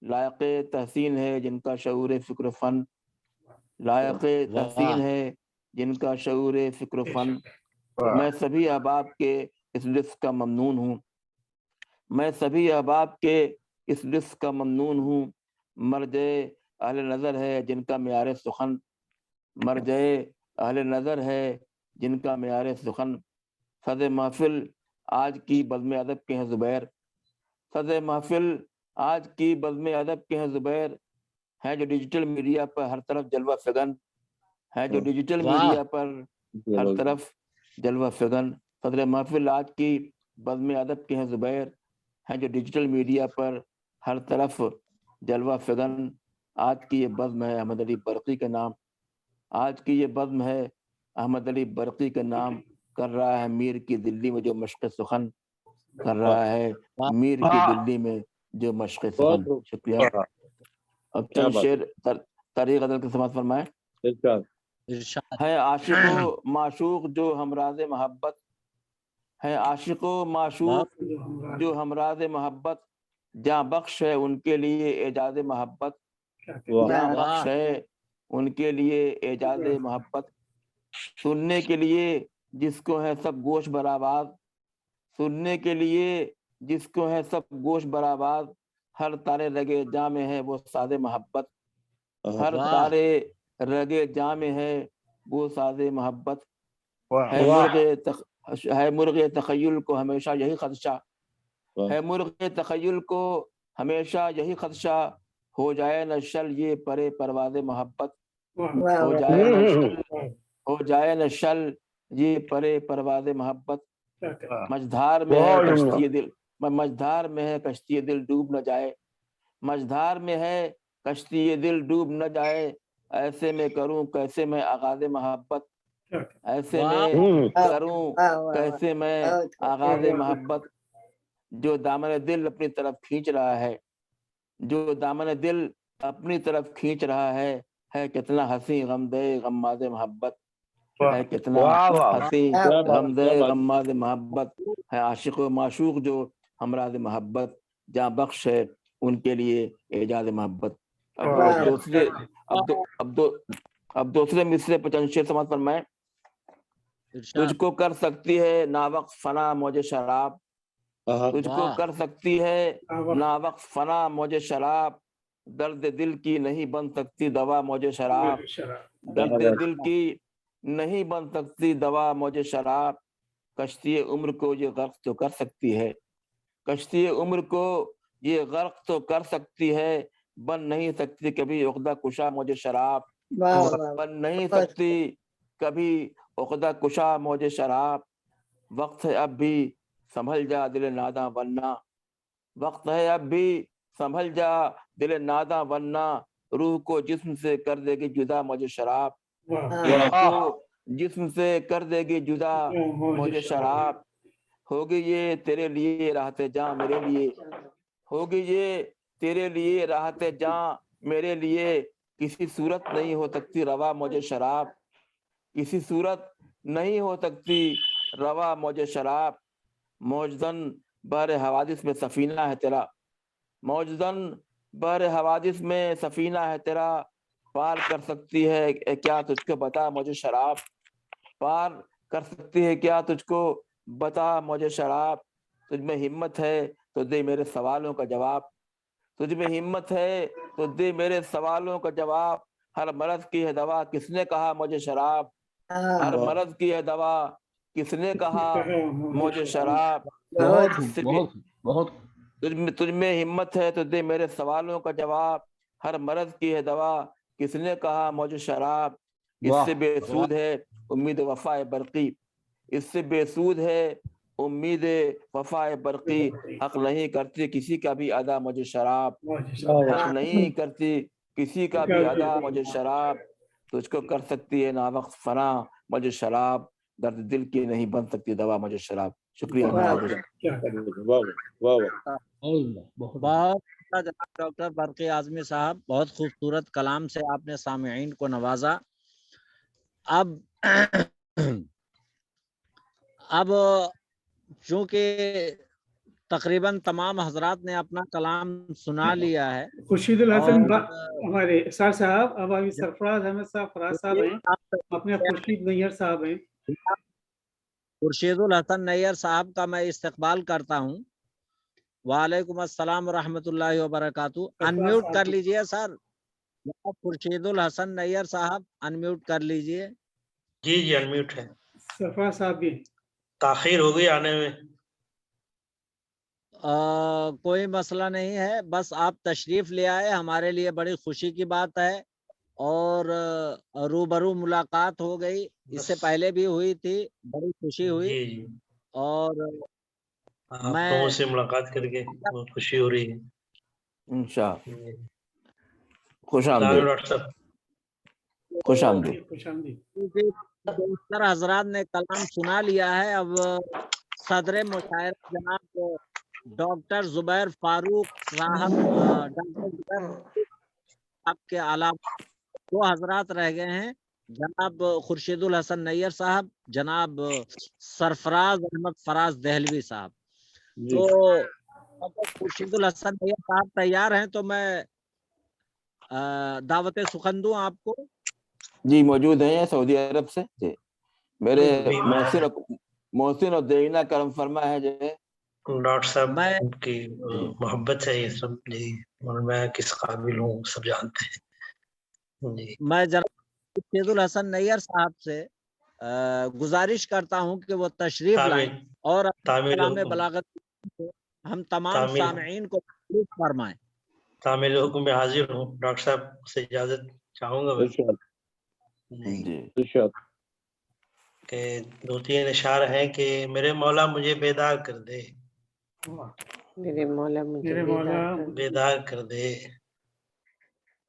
S3: لائق تحسین ہے جن کا شعور فکر و فن، لائق تحسین ہے جن کا شعور فکر و فن۔ میں سبھی احباب کے اس لطف کا ممنون ہوں، میں سبھی احباب کے اس لطف کا ممنون ہوں۔ مرجع اہل نظر ہے جن کا معیار سخن، مرجع اہل نظر ہے جن کا معیار سخن۔ صدر محفل آج کی بزم ادب کے ہیں زبیر، صدر محفل آج کی بزم ادب کے ہیں زبیر، ہیں جو ڈیجیٹل میڈیا پر ہر طرف جلوہ فگن، ہے جو ڈیجیٹل میڈیا پر ہر طرف جلوہ فگن۔ صدر محفل آج کی بزم ادب کے ہیں زبیر، ہیں جو ڈیجیٹل میڈیا پر ہر طرف جلوہ فگن۔ آج کی یہ بزم ہے احمد علی برقی کا نام، آج کی یہ بزم ہے احمد علی برقی کا نام، کر رہا ہے میر کی دلی میں جو مشق سخن، کر رہا ہے میر کی دلی میں جو مشق سخن۔ شکریہ۔ اب چند شعر طریق عدل کے سماعت فرمائیں۔ ہے عاشق و معشوق جو ہمراز محبت، ہے عاشق و معشوق جو ہمراز محبت، جاں بخش ہے ان کے لیے اعجاز محبت، جاں بخش ہے ان کے لیے اعجاز محبت۔ سننے کے لیے جس کو ہے سب گوش برآواز، سننے کے لیے جس کو ہے سب گوش برآواز، ہر تارے رگے جاں میں ہے وہ ساز محبت، ہر تارے رگے جاں میں ہے وہ ساز محبت۔ ہے مرغ تخیل کو ہمیشہ یہی خدشہ، ہے مرغ تخیل کو ہمیشہ یہی خدشہ، ہو جائے نہ شل یہ پرے پرواز محبت، ہو جائے نہ شل، ہو جائے نہ شل یہ پرے پرواز محبت۔ مجدھار میں ہے کشتی دل، مجدھار میں ہے کشتی دل ڈوب نہ جائے، مجدھار میں ہے کشتی دل ڈوب نہ جائے، ایسے میں کروں کیسے میں آغاز محبت، ایسے میں کروں کیسے میں آغاز محبت۔ جو دامن دل اپنی طرف کھینچ رہا ہے، جو دامن دل اپنی طرف کھینچ رہا ہے کتنا حسین غمدے غماز محبت، ہے کتنا حسین غمدے غماز محبت۔ ہے عاشق و معشوق جو ہمراز محبت، جاں بخش ہے ان کے لیے اعجاز محبت۔ اب دوسرے مصرے پر چند شعر سماعت فرمائیں۔ تجھ کو کر سکتی ہے ناوقت فنا موج شراب، تجھ کو کر سکتی ہے نا وقت فنا موج شراب، درد دل کی نہیں بن سکتی دوا موج شراب، درد دل کی نہیں بن سکتی دوا موج شراب، کشتی عمر کو یہ غرق تو کر سکتی ہے، کشتی عمر کو یہ غرق تو کر سکتی ہے، بن نہیں سکتی کبھی عقدہ کشا موج شراب، بن نہیں سکتی کبھی عقدہ کشا موج شراب، وقت ہے اب بھی سنبھل جا دل ناداں ورنہ، وقت ہے اب بھی سنبھل جا دل ناداں ورنہ، روح کو جسم سے کر دے گی جدا موج شراب، روح کو جسم سے کر دے گی جدا موج شراب، ہوگی یہ تیرے لیے راحت جاں میرے لیے، ہوگی یہ تیرے لیے راحت جاں میرے لیے، کسی صورت نہیں ہو سکتی روا موج شراب، کسی صورت نہیں ہو سکتی روا موج شراب، موجزن بحر حوادث میں سفینہ ہے تیرا، موجزن بحر حوادث میں سفینہ ہے تیرا، پار کر سکتی ہے کیا تجھ کو بتا موج شراب، پار کر سکتی ہے کیا تجھ کو بتا موج شراب، تجھ میں ہمت ہے تو دے میرے سوالوں کا جواب، تجھ میں ہمت ہے تو دے میرے سوالوں کا جواب، ہر مرض کی ہے دوا کس نے کہا موج شراب، ہر مرض کی ہے دوا کس نے کہا موج شراب، تجھ میں ہمت ہے تو دے میرے سوالوں کا جواب، ہر مرض کی ہے دوا کس نے کہا موج شراب، اس سے بے سود ہے امید وفا برقی، اس سے بے سود ہے امید وفا برقی، حق نہیں کرتی کسی کا بھی ادا موج شراب، حق نہیں کرتی کسی کا بھی ادا موج شراب، تجھ کو کر سکتی ہے نا وقت فنا موج شراب، درد دل کی نہیں بن سکتی دوا موج شراب۔ شکریہ
S8: بہت جناب ڈاکٹر برقی اعظمی صاحب، بہت خوبصورت کلام سے آپ نے سامعین کو نوازا۔ اب چونکہ تقریباً تمام حضرات نے اپنا کلام سنا لیا ہے،
S1: خورشید الحسن ہمارے اسار صاحب، اب ابھی سرفراز احمد صاحب فراز صاحب ہیں، اپنے خورشید نیّر صاحب ہیں،
S8: خورشید الحسن نیّر صاحب کا میں استقبال کرتا ہوں۔ وعلیکم السلام ورحمۃ اللہ وبرکاتہ۔ انمیوٹ کر لیجئے سر، خورشید الحسن نیّر صاحب انمیوٹ کر لیجئے۔
S10: جی انمیوٹ ہے۔
S1: سرفراز صاحب بھی
S10: تاخیر ہو گئی آنے میں۔
S8: کوئی مسئلہ نہیں ہے، بس آپ تشریف لے آئے، ہمارے لیے بڑی خوشی کی بات ہے، اور روبرو ملاقات ہو گئی، اس سے پہلے بھی ہوئی تھی، بڑی خوشی ہوئی، اور
S10: آپ لوگوں سے ملاقات کر کے بہت خوشی ہو رہی ہے۔
S3: انشاءاللہ، خوش آمدید، خوش آمدید۔
S8: حضرات نے کلام سنا لیا ہے، اب صدر مشاعرہ جناب ڈاکٹر زبیر فاروق صاحب، آپ کے علاوہ دو حضرات رہ گئے ہیں، جناب خورشید الحسن نیّر صاحب، جناب سرفراز احمد فراز دہلوی صاحب۔ تو خورشید الحسن نیّر صاحب تیار ہیں تو میں دعوت سخن دوں آپ کو؟
S3: جی موجود ہیں سعودی عرب سے، جی میرے محسن اور دینا کرم فرما ہے جی
S10: ڈاکٹر صاحب کی محبت ہے یہ سب، جی میں کس قابل ہوں سب جانتے ہیں جی۔
S8: میں جناب خورشید الحسن نیّر صاحب سے گزارش کرتا ہوں کہ وہ تشریف لائیں اور کلام بلاغت ہم تمام سامعین کو فرمائیں۔
S10: تعمیل حکم میں حاضر ہوں، ڈاکٹر صاحب سے اجازت چاہوں گا کہ دو تین اشعار ہیں کہ میرے مولا مجھے بیدار کر دے،
S2: میرے مولا مجھے
S10: بیدار کر دے،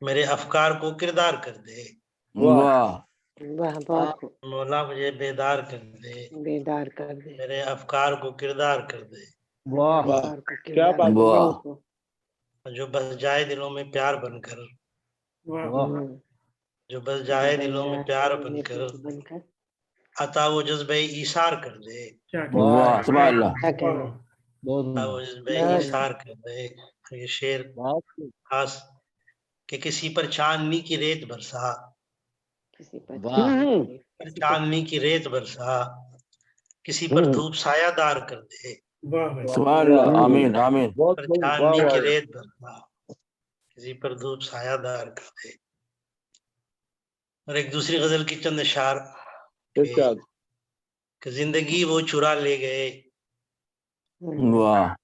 S10: میرے افکار کو کردار کر دے، مولا مجھے بیدار کر دے،
S2: بیدار کر دے،
S10: میرے افکار کو کردار کر دے،
S9: کیا بات ہے،
S10: جو بس جائے دلوں میں پیار بن کر، جو بس جائے دلوں میں پیار بن کر، عطا و جذبہ ایثار کر دے،
S3: سبحان اللہ،
S10: عطا و جذبہ ایثار کر دے۔ یہ شعر خاص کہ کسی پر چاندنی کی ریت برسا، چاندنی کی ریت برسا، کسی پر دھوپ سایہ دار کر دے،
S3: سبحان اللہ، آمین آمین.
S10: پر چاندنی کی ریت برسا، کسی پر دھوپ سایہ دار کر دے. اور ایک دوسری غزل کی چند اشعار کہ زندگی وہ چرا لے گئے،
S3: واہ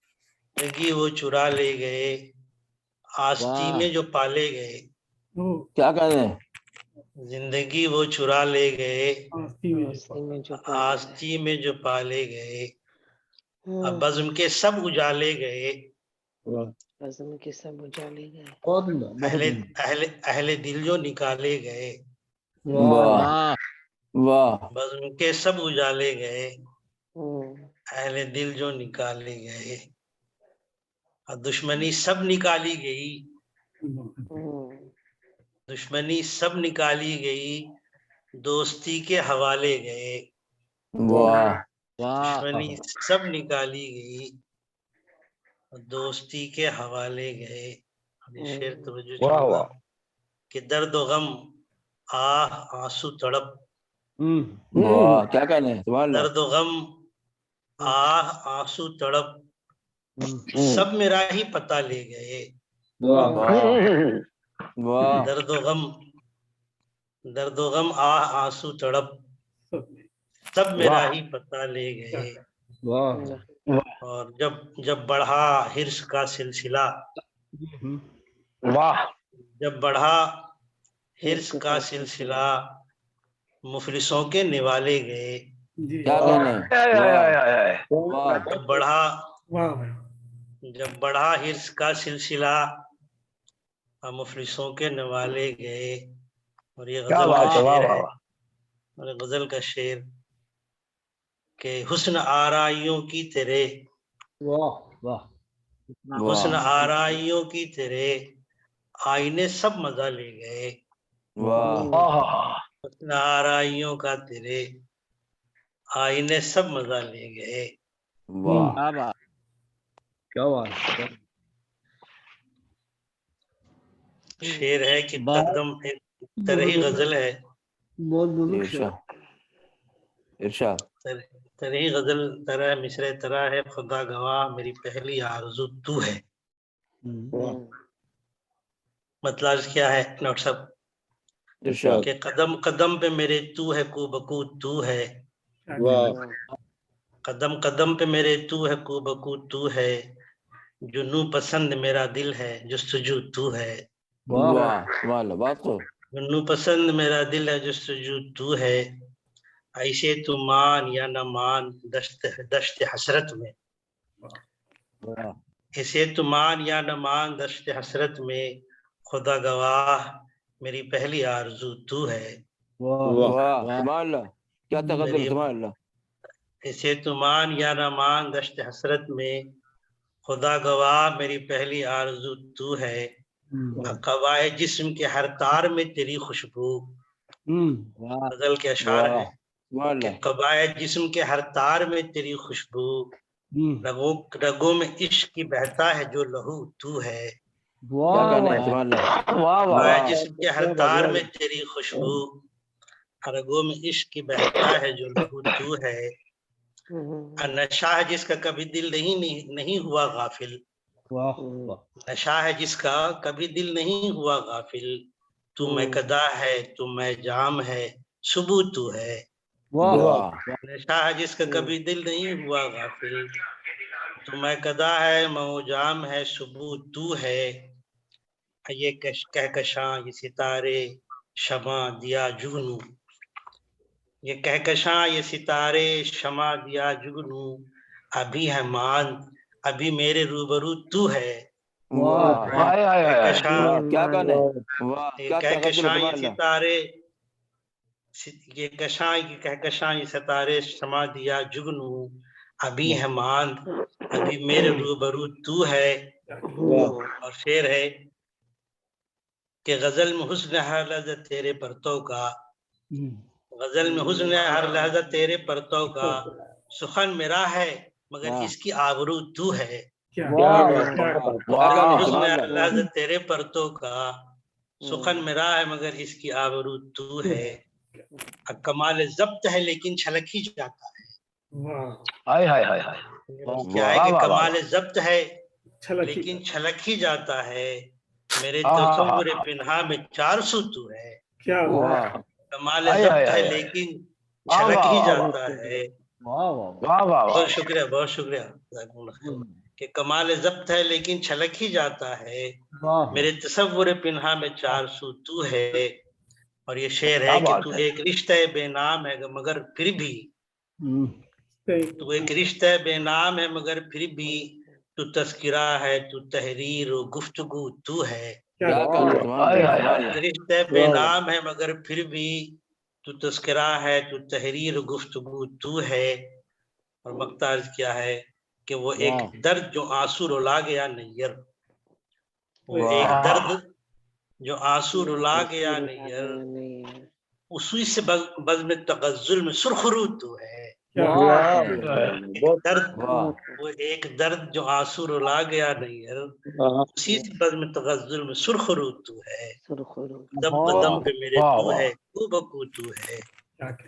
S10: زندگی وہ چرا لے گئے، آستی میں جو پالے گئے.
S3: کیا کہتے ہیں؟
S10: زندگی وہ چرا لے گئے،
S2: آستی میں جو پالے
S10: آستی میں جو پالے گئے، اب بزم کے سب اجالے گئے.
S2: بزم کے سب اجالے گئے،
S10: اہل دل جو نکالے گئے،
S3: واہ واہ
S10: بزم کے سب اجالے گئے، اہل دل جو نکالے گئے، اور دشمنی سب نکالی گئی، دشمنی سب نکالی گئی، دوستی کے حوالے گئے.
S3: واہ
S10: دشمنی سب نکالی گئی، دوستی کے حوالے گئے. شعر توجہ چاہوں گا کہ درد و غم، آہ آنسو تڑپ،
S3: واہ کیا کہتے ہیں؟ سبحان اللہ.
S10: درد و غم، آہ آنسو تڑپ، سب میرا ہی پتہ لے گئے.
S3: واہ
S10: درد و غم، درد و غم، آہ آنسو تڑپ، سب میرا ہی پتہ لے گئے. اور جب بڑھا حرص کا سلسلہ،
S4: واہ
S10: جب بڑھا حرص کا سلسلہ، مفلسوں کے نوالے گئے.
S3: کیا کہتے ہیں؟ واہ
S10: جب بڑھا حرص کا سلسلہ، مفلسوں کے نوالے گئے. اور یہ غزل کا شعر ہے، اور غزل کا شعر کہ حسن آرائیوں کی تیرے، حسن آرائیوں کی تیرے، آئینے سب مزہ لے گئے. حسن آرائیوں کا تیرے، آئینے سب مزہ لے گئے.
S3: واہ
S7: کیا بات.
S10: شعر ہے کہ قدم ایک طرح غزل ہے،
S3: ارشاد
S10: طرح غزل طرح مصر طرح ہے، خدا گواہ میری پہلی آرزو تو ہے. مطلب کیا ہے ڈاکٹر صاحب؟
S3: ارشاد
S10: کہ قدم قدم پہ میرے تو ہے، کو بکو تو ہے، قدم قدم پہ میرے تو ہے، کو بکو تو ہے، جنوں پسند میرا دل ہے، جستجو تو ہے.
S3: واہ واہ بات تو
S10: جنوں پسند میرا دل ہے، جستجو تو ہے. ایسے تو مان یا نہ مان دشت حسرت میں، ایسے تو مان یا نہ مان دشت حسرت میں، خدا گواہ میری پہلی آرزو تو ہے.
S3: واہ سبحان اللہ، کیا تقدر، سبحان اللہ.
S10: ایسے تو مان یا نہ مان دشت حسرت میں، خدا گواہ میری پہلی آرزو تو ہے. قوائے جسم کے ہر تار میں تیری خوشبو، غزل کے اشعار ہیں کہ قوائے جسم کے ہر تار میں تیری خوشبو، رگوں میں عشق کی بہتا ہے جو لہو تو ہے. قوائے جسم کے ہر تار میں تیری خوشبو، رگوں میں عشق کی بہتا ہے جو لہو تو ہے. نشہ ہے جس کا کبھی دل نہیں ہوا غافل، نشہ ہے جس کا کبھی دل نہیں ہوا غافل، تو میں قدا ہے تو میں جام ہے، ثبوت تو ہے. نشہ ہے جس کا کبھی دل نہیں ہوا غافل، تو میں قدا ہے میں جام ہے، ثبوت تو ہے. یہ کہکشاں یہ ستارے شمع دیا جگنو، یہ کہکشاں یہ ستارے شمع دیا جگنو، ابھی ہے مان ابھی میرے روبرو تو ہے. کہکشاں یہ ستارے، یہ کہکشاں یہ ستارے شمع دیا جگنو، ابھی ہے مان ابھی میرے روبرو تو ہے. اور شعر ہے کہ غزل میں حسن ہر لحظہ تیرے پرتو کا، غزل میں حسن ہر لحظہ تیرے پرتو کا، سخن میرا ہے مگر اس کی آبرو تو ہے. حسن ہر لحظہ تیرے پرتو کا، سخن میرا ہے مگر اس کی آبرو تو ہے. کمال ضبط ہے لیکن چھلک ہی جاتا ہے، کیا ہے کہ کمال ضبط ہے لیکن چھلک ہی جاتا ہے، میرے تصور پنہا میں 400 تو ہے.
S1: کیا
S10: کمال ضبط ہے لیکن چھلک ہی جاتا ہے. بہت شکریہ، بہت شکریہ کہ کمال ضبط ہے لیکن چھلک ہی جاتا ہے، میرے تصور پنہا میں 400 تو ہے. اور یہ شعر ہے کہ تو ایک رشتہ بے نام ہے مگر پھر بھی، تو ایک رشتہ بے نام ہے مگر پھر بھی تو تذکرہ ہے، تو تحریر و گفتگو تو ہے. رشتہ بے نام ہے مگر پھر بھی تو تذکرہ ہے، تو تحریر و گفتگو تو ہے. اور مقطع کیا ہے کہ وہ ایک درد جو آنسو رلا گیا نیر، وہ ایک درد جو آنسو رلا گیا نیر، اسی سے بزم تغزل میں سرخرو تو ہے. وہ ایک درد جو آنسو رلا گیا نیر، اسی سے بزم تغزل میں سرخرو تو ہے. قدم قدم پہ میرے تو ہے، تو بکو تو ہے،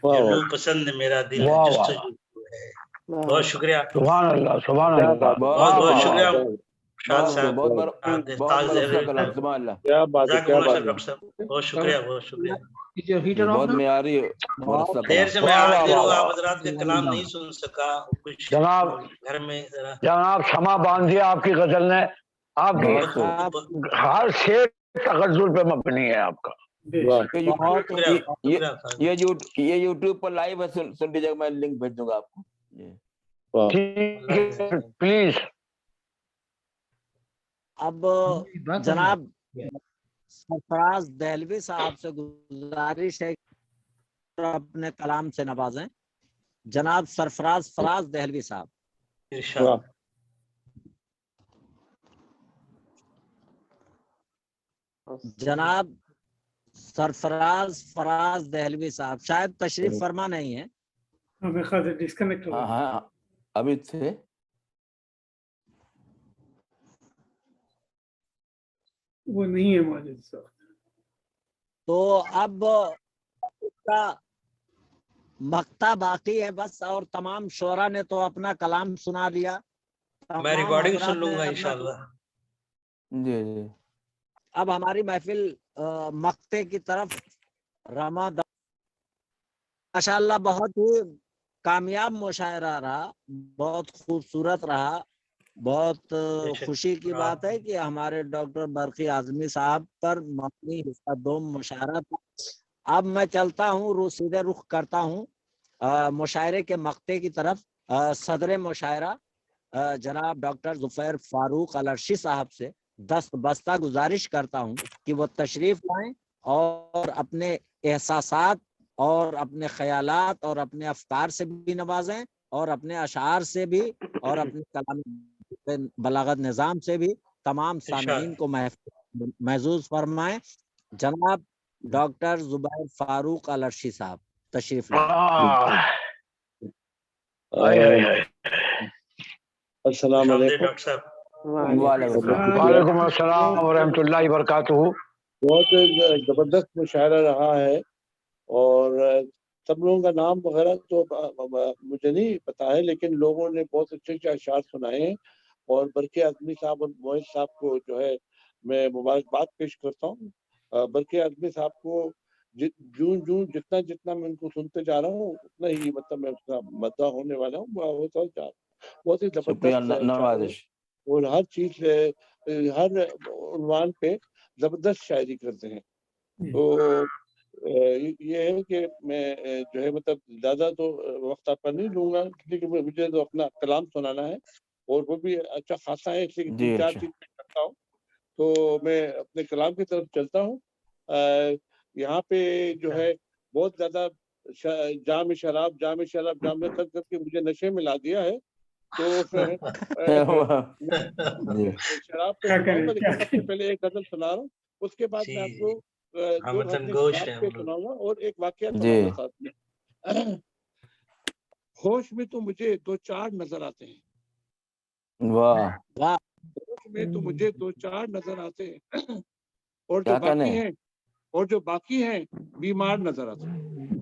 S10: جلو پسند میرا دل ہے، جستجو تو ہے. بہت شکریہ،
S4: سبحان اللہ، سبحان اللہ،
S10: بہت بہت شکریہ شاد صاحب.
S9: کیا بات ہے، کیا بات ہے.
S10: ڈاکٹر صاحب بہت شکریہ، بہت شکریہ.
S3: بہت معیاری.
S10: دیر سے میں حاضر ہوں، آپ حضرات کے کلام نہیں سن سکا. کچھ
S4: جناب
S10: گھر میں
S4: جناب سما باندھ دیا آپ کی غزل نے. آپ کی ہر شعر تغزل پہ مبنی ہے آپ کا.
S3: یہ یوٹیوب پر لائیو ہے، سن لیجیے، میں لنک بھیج دوں گا آپ کو.
S4: پلیز.
S8: اب جناب سرفراز دہلوی صاحب سے گزارش ہے اپنے کلام سے نوازیں. جناب فراز دہلوی صاحب. جناب فراز دہلوی صاحب شاید تشریف فرما نہیں ہے.
S3: ہاں ابھی تھے.
S1: وہ نہیں ہے موجود صاحب.
S8: تو اب اس کا مقطع باقی ہے بس، اور تمام شعراء نے تو اپنا کلام سنا دیا.
S10: میں ریکارڈنگ سن لوں گا انشاءاللہ.
S3: جی جی.
S8: اب ہماری محفل مقطع کی طرف رمضان ماشاءاللہ بہت ہی کامیاب مشاعرہ رہا، بہت خوبصورت رہا. بہت خوشی کی بات ہے کہ ہمارے ڈاکٹر برقی اعظمی صاحب پر مبنی حصہ دوم مشاعرہ تھا. اب میں چلتا ہوں، سیدھے رخ کرتا ہوں مشاعرے کے مقطع کی طرف. صدر مشاعرہ جناب ڈاکٹر ظفیر فاروق العرشی صاحب سے دست بستہ گزارش کرتا ہوں کہ وہ تشریف لائیں اور اپنے احساسات اور اپنے خیالات اور اپنے افکار سے بھی نوازیں، اور اپنے اشعار سے بھی، اور اپنے کلام بلاغت نظام سے بھی تمام سامعین کو محظوظ فرمائیں. جناب ڈاکٹر زبیر فاروق العرشی صاحب تشریف لائیں.
S9: السلام علیکم.
S4: وعلیکم السلام ورحمۃ اللہ وبرکاتہ.
S9: بہت زبردست مشاعرہ رہا ہے، اور سب لوگوں کا نام وغیرہ تو مجھے نہیں پتا ہے، لیکن لوگوں نے بہت اچھے اچھے اشعار سنائے ہیں. اور برقی اعظمی صاحب اور معز صاحب کو جو ہے میں مبارکباد پیش کرتا ہوں. برقی اعظمی صاحب کو جتنا میں ان کو سنتے جا رہا ہوں اتنا ہی مطلب میں اس کا مداح ہونے والا ہوں. بہت ہی زبردست اور ہر چیز ہر عنوان پہ زبردست شاعری کرتے ہیں. تو یہ ہے کہ میں جو ہے مطلب زیادہ تو وقت آپ کا نہیں لوں گا، لیکن مجھے تو اپنا کلام سنانا ہے اور وہ بھی اچھا خاصا ہے، اس لیے 3-4 چیز کرتا ہوں. تو میں اپنے کلام کی طرف چلتا ہوں. یہاں پہ جو ہے بہت زیادہ جام شراب کر کے مجھے نشے میں لا دیا ہے. تو شراب پہ سناؤں گا، لیکن سب سے پہلے ایک غزل سنا رہا ہوں، اس کے بعد میں آپ کو شراب پہ سناؤں گا اور ایک واقعہ سناؤں گا ساتھ میں. ہوش میں تو مجھے 2-4 نظر آتے ہیں. ہوش میں تو مجھے 2-4 نظر آتے ہیں، اور جو باقی ہیں بیمار نظر آتے ہیں.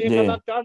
S9: 1004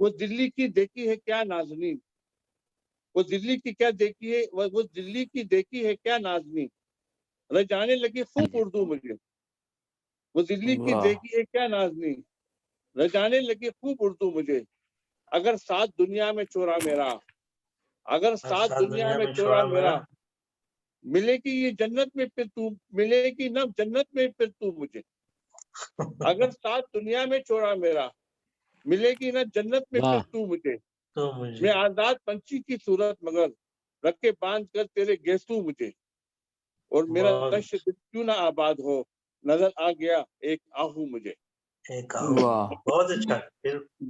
S9: وہ دلی کی دیکھی ہے کیا نازنین، وہ دلی کی کیا دیکھی ہے، وہ دلی کی دیکھی ہے کیا نازنین، رجانے لگی خوب اردو مجھے، وہ دلی کی دیکھی ہے کیا نازنین، رجانے لگی خوب اردو مجھے، اگر ساتھ دنیا میں چورا میرا، اگر ساتھ دنیا میں چورا میرا، ملے گی یہ جنت میں پھر تو، ملے گی نہ جنت میں پھر تو مجھے، اگر ساتھ دنیا میں چورا میرا، ملے گی نہ جنت میں پھر تو مجھے، میں آزاد پنچھی کی صورت مگر رکھے باندھ کر تیرے گیسو مجھے، اور میرا دشت دل کیوں نہ آباد ہو، نظر آ گیا ایک آہو مجھے۔
S10: بہت اچھا،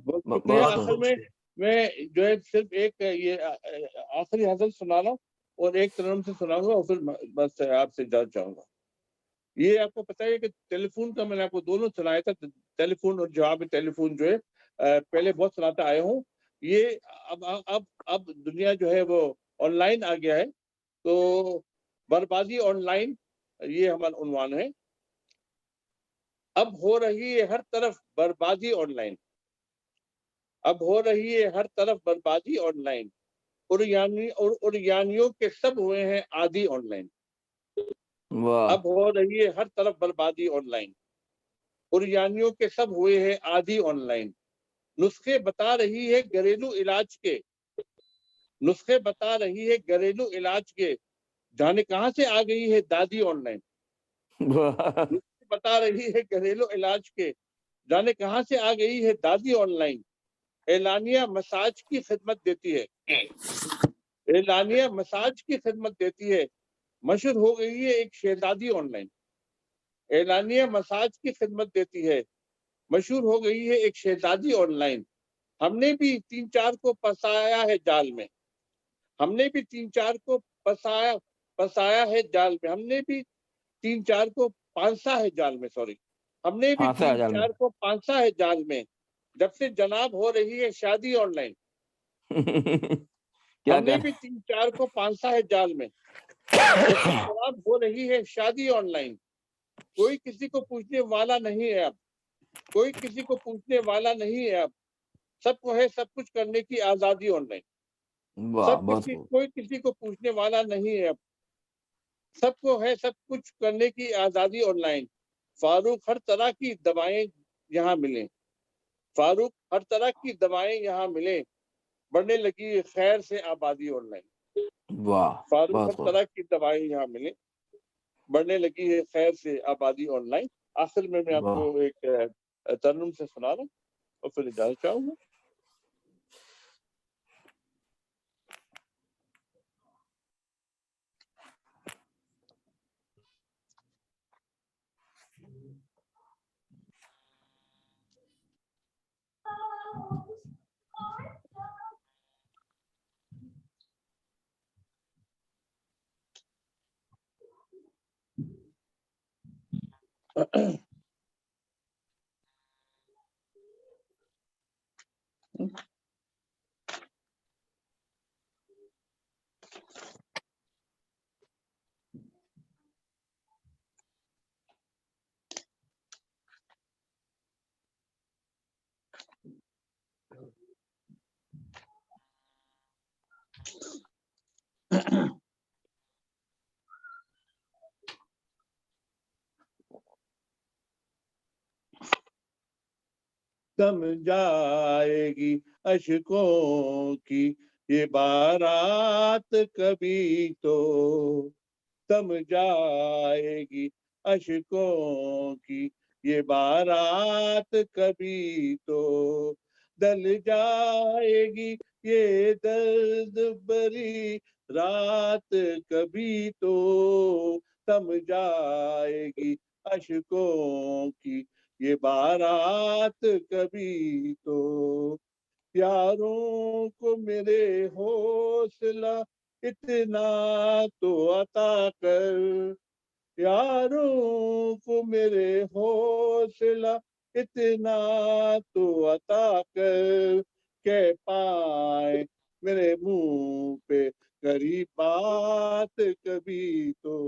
S9: بہت شکریہ۔ آخر میں جو ہے صرف ایک یہ آخری حضرت سنا رہا ہوں اور ایک ترنم سے سناؤں گا اور پھر بس آپ سے اجازت چاہوں گا۔ یہ آپ کو پتہ ہے کہ ٹیلی فون کا میں نے آپ کو دونوں سنایا تھا، ٹیلی فون اور جواب ٹیلی فون جو ہے پہلے بہت سناتا آئے ہوں، یہ اب دنیا جو ہے وہ آن لائن آ گیا ہے، تو بربادی آن لائن یہ ہمارا عنوان ہے۔ اب ہو رہی ہے ہر طرف بربادی آن لائن، اب ہو رہی ہے ہر طرف بربادی آن لائن، اوریانیوں کے سب ہوئے ہیں عادی آن لائن، اب ہو رہی ہے ہر طرف بربادی آن لائن، اوریانیوں کے سب ہوئے ہیں عادی آن لائن، نسخے بتا رہی ہے گھریلو علاج کے، نسخے بتا رہی ہے گھریلو علاج کے، جانے کہاں سے آ گئی ہے دادی آن لائن، نسخے بتا رہی ہے گھریلو علاج کے، جانے کہاں سے آ گئی ہے دادی آن لائن، اعلانیہ مساج کی خدمت دیتی ہے، اعلانیہ مساج کی خدمت دیتی ہے، مشہور ہو گئی ہے ایک شہزادی آن لائن، اعلانیہ مساج کی خدمت دیتی ہے، مشہور ہو گئی ہے ایک شہزادی آن لائن، ہم نے بھی 3-4 کو پسایا ہے جال میں، ہم نے بھی 3-4 کو پسایا ہے جال میں، ہم نے بھی 3-4 کو پانسا ہے جال میں، سوری، ہم نے بھی 3-4 کو پانسا ہے جال میں، جب سے جناب ہو رہی ہے شادی آن لائن، ہم نے بھی 3-4 کو پانسا ہے جال میں، جب سے جناب ہو رہی ہے شادی آن لائن، کوئی کسی کو پوچھنے والا نہیں ہے اب، کوئی کسی کو پوچھنے والا نہیں ہے اب، سب کو ہے سب کچھ کرنے کی آزادی آن لائن، کوئی کسی کو پوچھنے والا نہیں ہے اب، سب کو ہے سب کچھ کرنے کی آزادی آن لائن، فاروق ہر طرح کی دوائیں یہاں ملیں، فاروق ہر طرح کی دوائیں یہاں ملیں، بڑھنے لگی خیر سے آبادی آن لائن، فاروق ہر طرح کی دوائیں یہاں ملیں، بڑھنے لگی ہے خیر سے آبادی آن لائن۔ آخر میں آپ کو ایک ترنم سے سنا رہا ہوں اور پھر اجازت چاہوں گا۔ تم جائے گی اشکوں کی یہ بارات کبھی تو، تم جائے گی اشکوں کی یہ بارات کبھی تو، دل جائے گی یہ درد بری رات کبھی تو، تم جائے گی اشکوں کی یہ بارات کبھی تو، پیاروں کو میرے حوصلہ اتنا تو عطا کر، پیاروں کو میرے حوصلہ اتنا تو عطا کر، کہہ پائے میرے منہ پہ کری بات کبھی تو،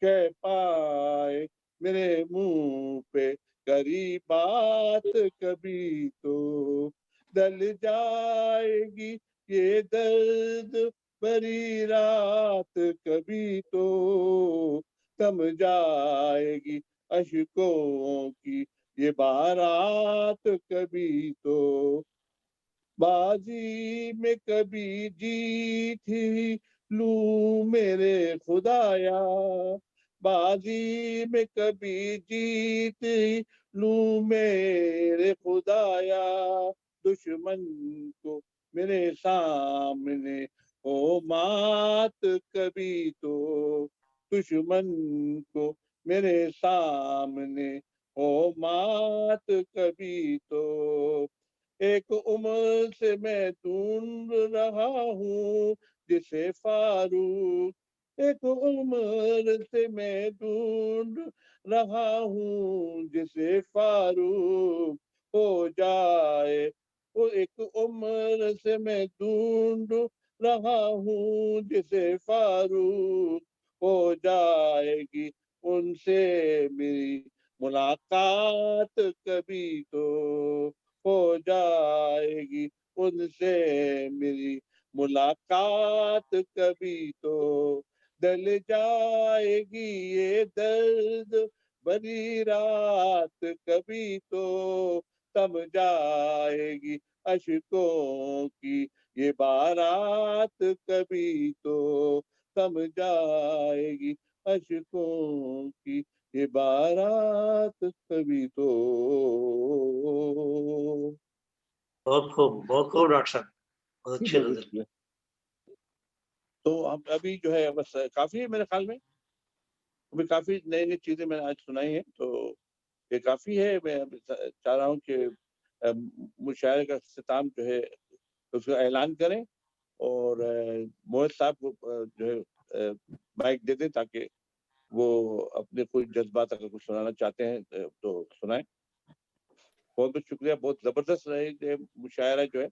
S9: کہہ پائے میرے منہ پہ کری بات کبھی تو، ڈل جائے گی یہ درد بھری رات کبھی تو تھم جائے گی اشکوں کی یہ بارات کبھی تو بازی میں کبھی جیت ہی لوں میرے خدایا بازی میں کبھی جیت ہی لوں میرے خدایا دشمن کو میرے سامنے ہو مات کبھی تو دشمن کو میرے سامنے ہو مات کبھی تو ایک عمر سے میں ڈھونڈ رہا ہوں جسے فاروق ایک عمر سے میں ڈھونڈ رہا ہوں جسے فاروق ہو جائے وہ ایک عمر سے میں ڈھونڈ رہا ہوں جسے فاروق ہو جائے گی ان سے میری ملاقات کبھی تو ہو جائے گی ان سے میری ملاقات کبھی تو ڈل جائے گی یہ درد بھری رات کبھی تو تھم جائے گی اشکوں کی یہ بارات کبھی تو تھم جائے گی اشکوں کی یہ بارات کبھی تو
S10: بہت خوب ڈاکٹر صاحب بہت اچھے غزل
S9: تو ابھی جو ہے بس کافی ہے میرے خیال میں ابھی کافی نئی نئی چیزیں میں نے آج سنائی ہیں تو یہ کافی ہے میں چاہ رہا ہوں کہ مشاعرے کا اختتام جو ہے اس کا اعلان کریں اور موہد صاحب کو جو ہے مائک دے دیں تاکہ وہ اپنے کوئی جذبات اگر کچھ سنانا چاہتے ہیں تو سنائیں بہت بہت شکریہ بہت زبردست رہے مشاعرہ جو ہے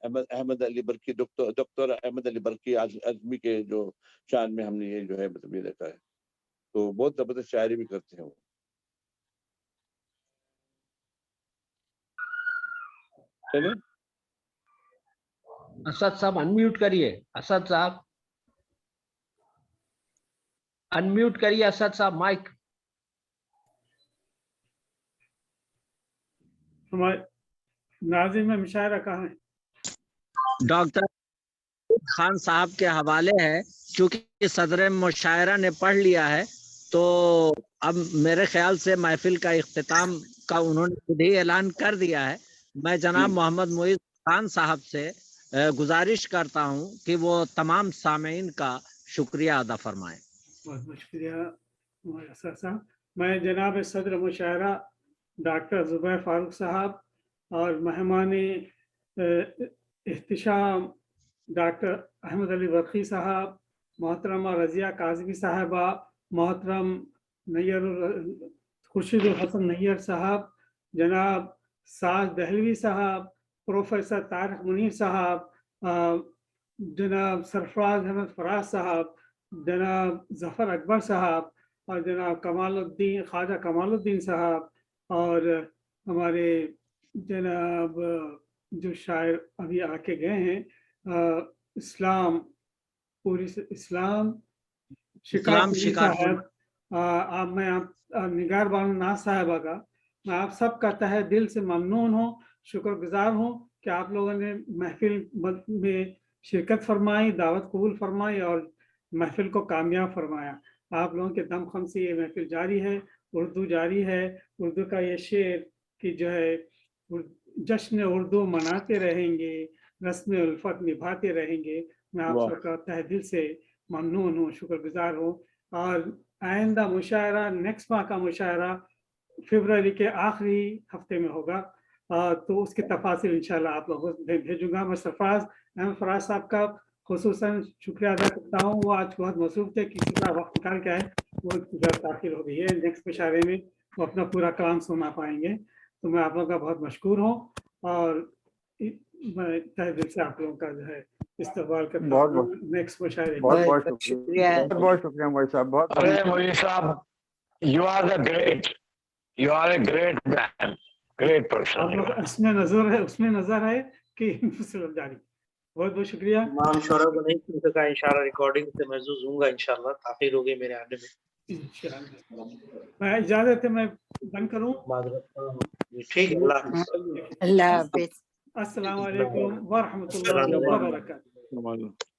S9: احمد علی برکی ڈاکٹر احمد علی برکی اعظمی کے جو شان میں ہم نے یہ جو ہے مطلب یہ دیکھا ہے تو بہت زبردست شاعری بھی کرتے ہیں وہ چلیں
S7: اسد صاحب انمیوٹ کریے اسد صاحب انمیوٹ کریے اسد صاحب مائک
S1: ہمارے ناظم میں مشاعرہ کہاں ہے
S8: ڈاکٹر خان صاحب کے حوالے ہے چونکہ صدر مشاعرہ نے پڑھ لیا ہے تو اب میرے خیال سے محفل کا اختتام کا انہوں نے خود ہی اعلان کر دیا ہے میں جناب محمد معیز خان صاحب سے گزارش کرتا ہوں کہ وہ تمام سامعین کا شکریہ ادا فرمائیں
S1: بہت بہت شکریہ میں جناب صدر مشاعرہ ڈاکٹر زبیر فاروق صاحب اور مہمان احتشام ڈاکٹر احمد علی برقی صاحب محترمہ رضیہ کاظمی صاحبہ محترم خورشید الحسن نیئر صاحب جناب ساج دہلوی صاحب پروفیسر طارق منیر صاحب جناب سرفراز احمد فراز صاحب جناب ظفر اکبر صاحب اور جناب خواجہ کمال الدین صاحب اور ہمارے جناب جو شاعر ابھی آ کے گئے ہیں اسلام صاحب میں نگار بانو ناز صاحبہ کا میں آپ سب کا تہہ دل سے ممنون ہوں شکر گزار ہوں کہ آپ لوگوں نے محفل میں شرکت فرمائی دعوت قبول فرمائی اور محفل کو کامیاب فرمایا آپ لوگوں کے دم خم سے یہ محفل جاری ہے اردو جاری ہے اردو کا یہ شعر کہ جو ہے جشن اردو مناتے رہیں گے رسم الفت نبھاتے رہیں گے میں آپ سب کا تہ دل سے ممنون ہوں شکر گزار ہوں اور آئندہ مشاعرہ نیکسٹ ماہ کا مشاعرہ فروری کے آخری ہفتے میں ہوگا تو اس کے تفاصیل انشاءاللہ آپ لوگوں کو بھیجوں گا میں سرفراز احمد فراز صاحب کا خصوصاً شکریہ ادا کرتا ہوں وہ آج بہت مصروف تھے کسی طرح وقت نکال کے آئے وہ تاخیر ہو گئی ہے نیکسٹ مشاعرے میں وہ اپنا پورا کلام سنا پائیں گے تو میں آپ لوگوں کا بہت مشکور ہوں اور میں تہ دل سے آپ لوگوں کا جو ہے استقبال کرتا ہوں نیکسٹ مشاعرے
S2: بہت شکریہ
S11: بہت شکریہ موئی صاحب بہت
S4: موئی صاحب you are a great man great person.
S1: آپ لوگ اس میں نظر ہے کہ مسلم جاری. بہت بہت شکریہ.
S10: تمام شعراء کو نہیں سن سکا انشاءاللہ ریکارڈنگ سے محظوظ ہوں گا انشاءاللہ. تاخیر ہو گئی میرے آنے میں.
S1: میں اجازت ہے میں بند کروں.
S10: ٹھیک ہے. اللہ حافظ.
S2: اللہ حافظ.
S1: السلام علیکم ورحمۃ اللہ وبرکاتہ.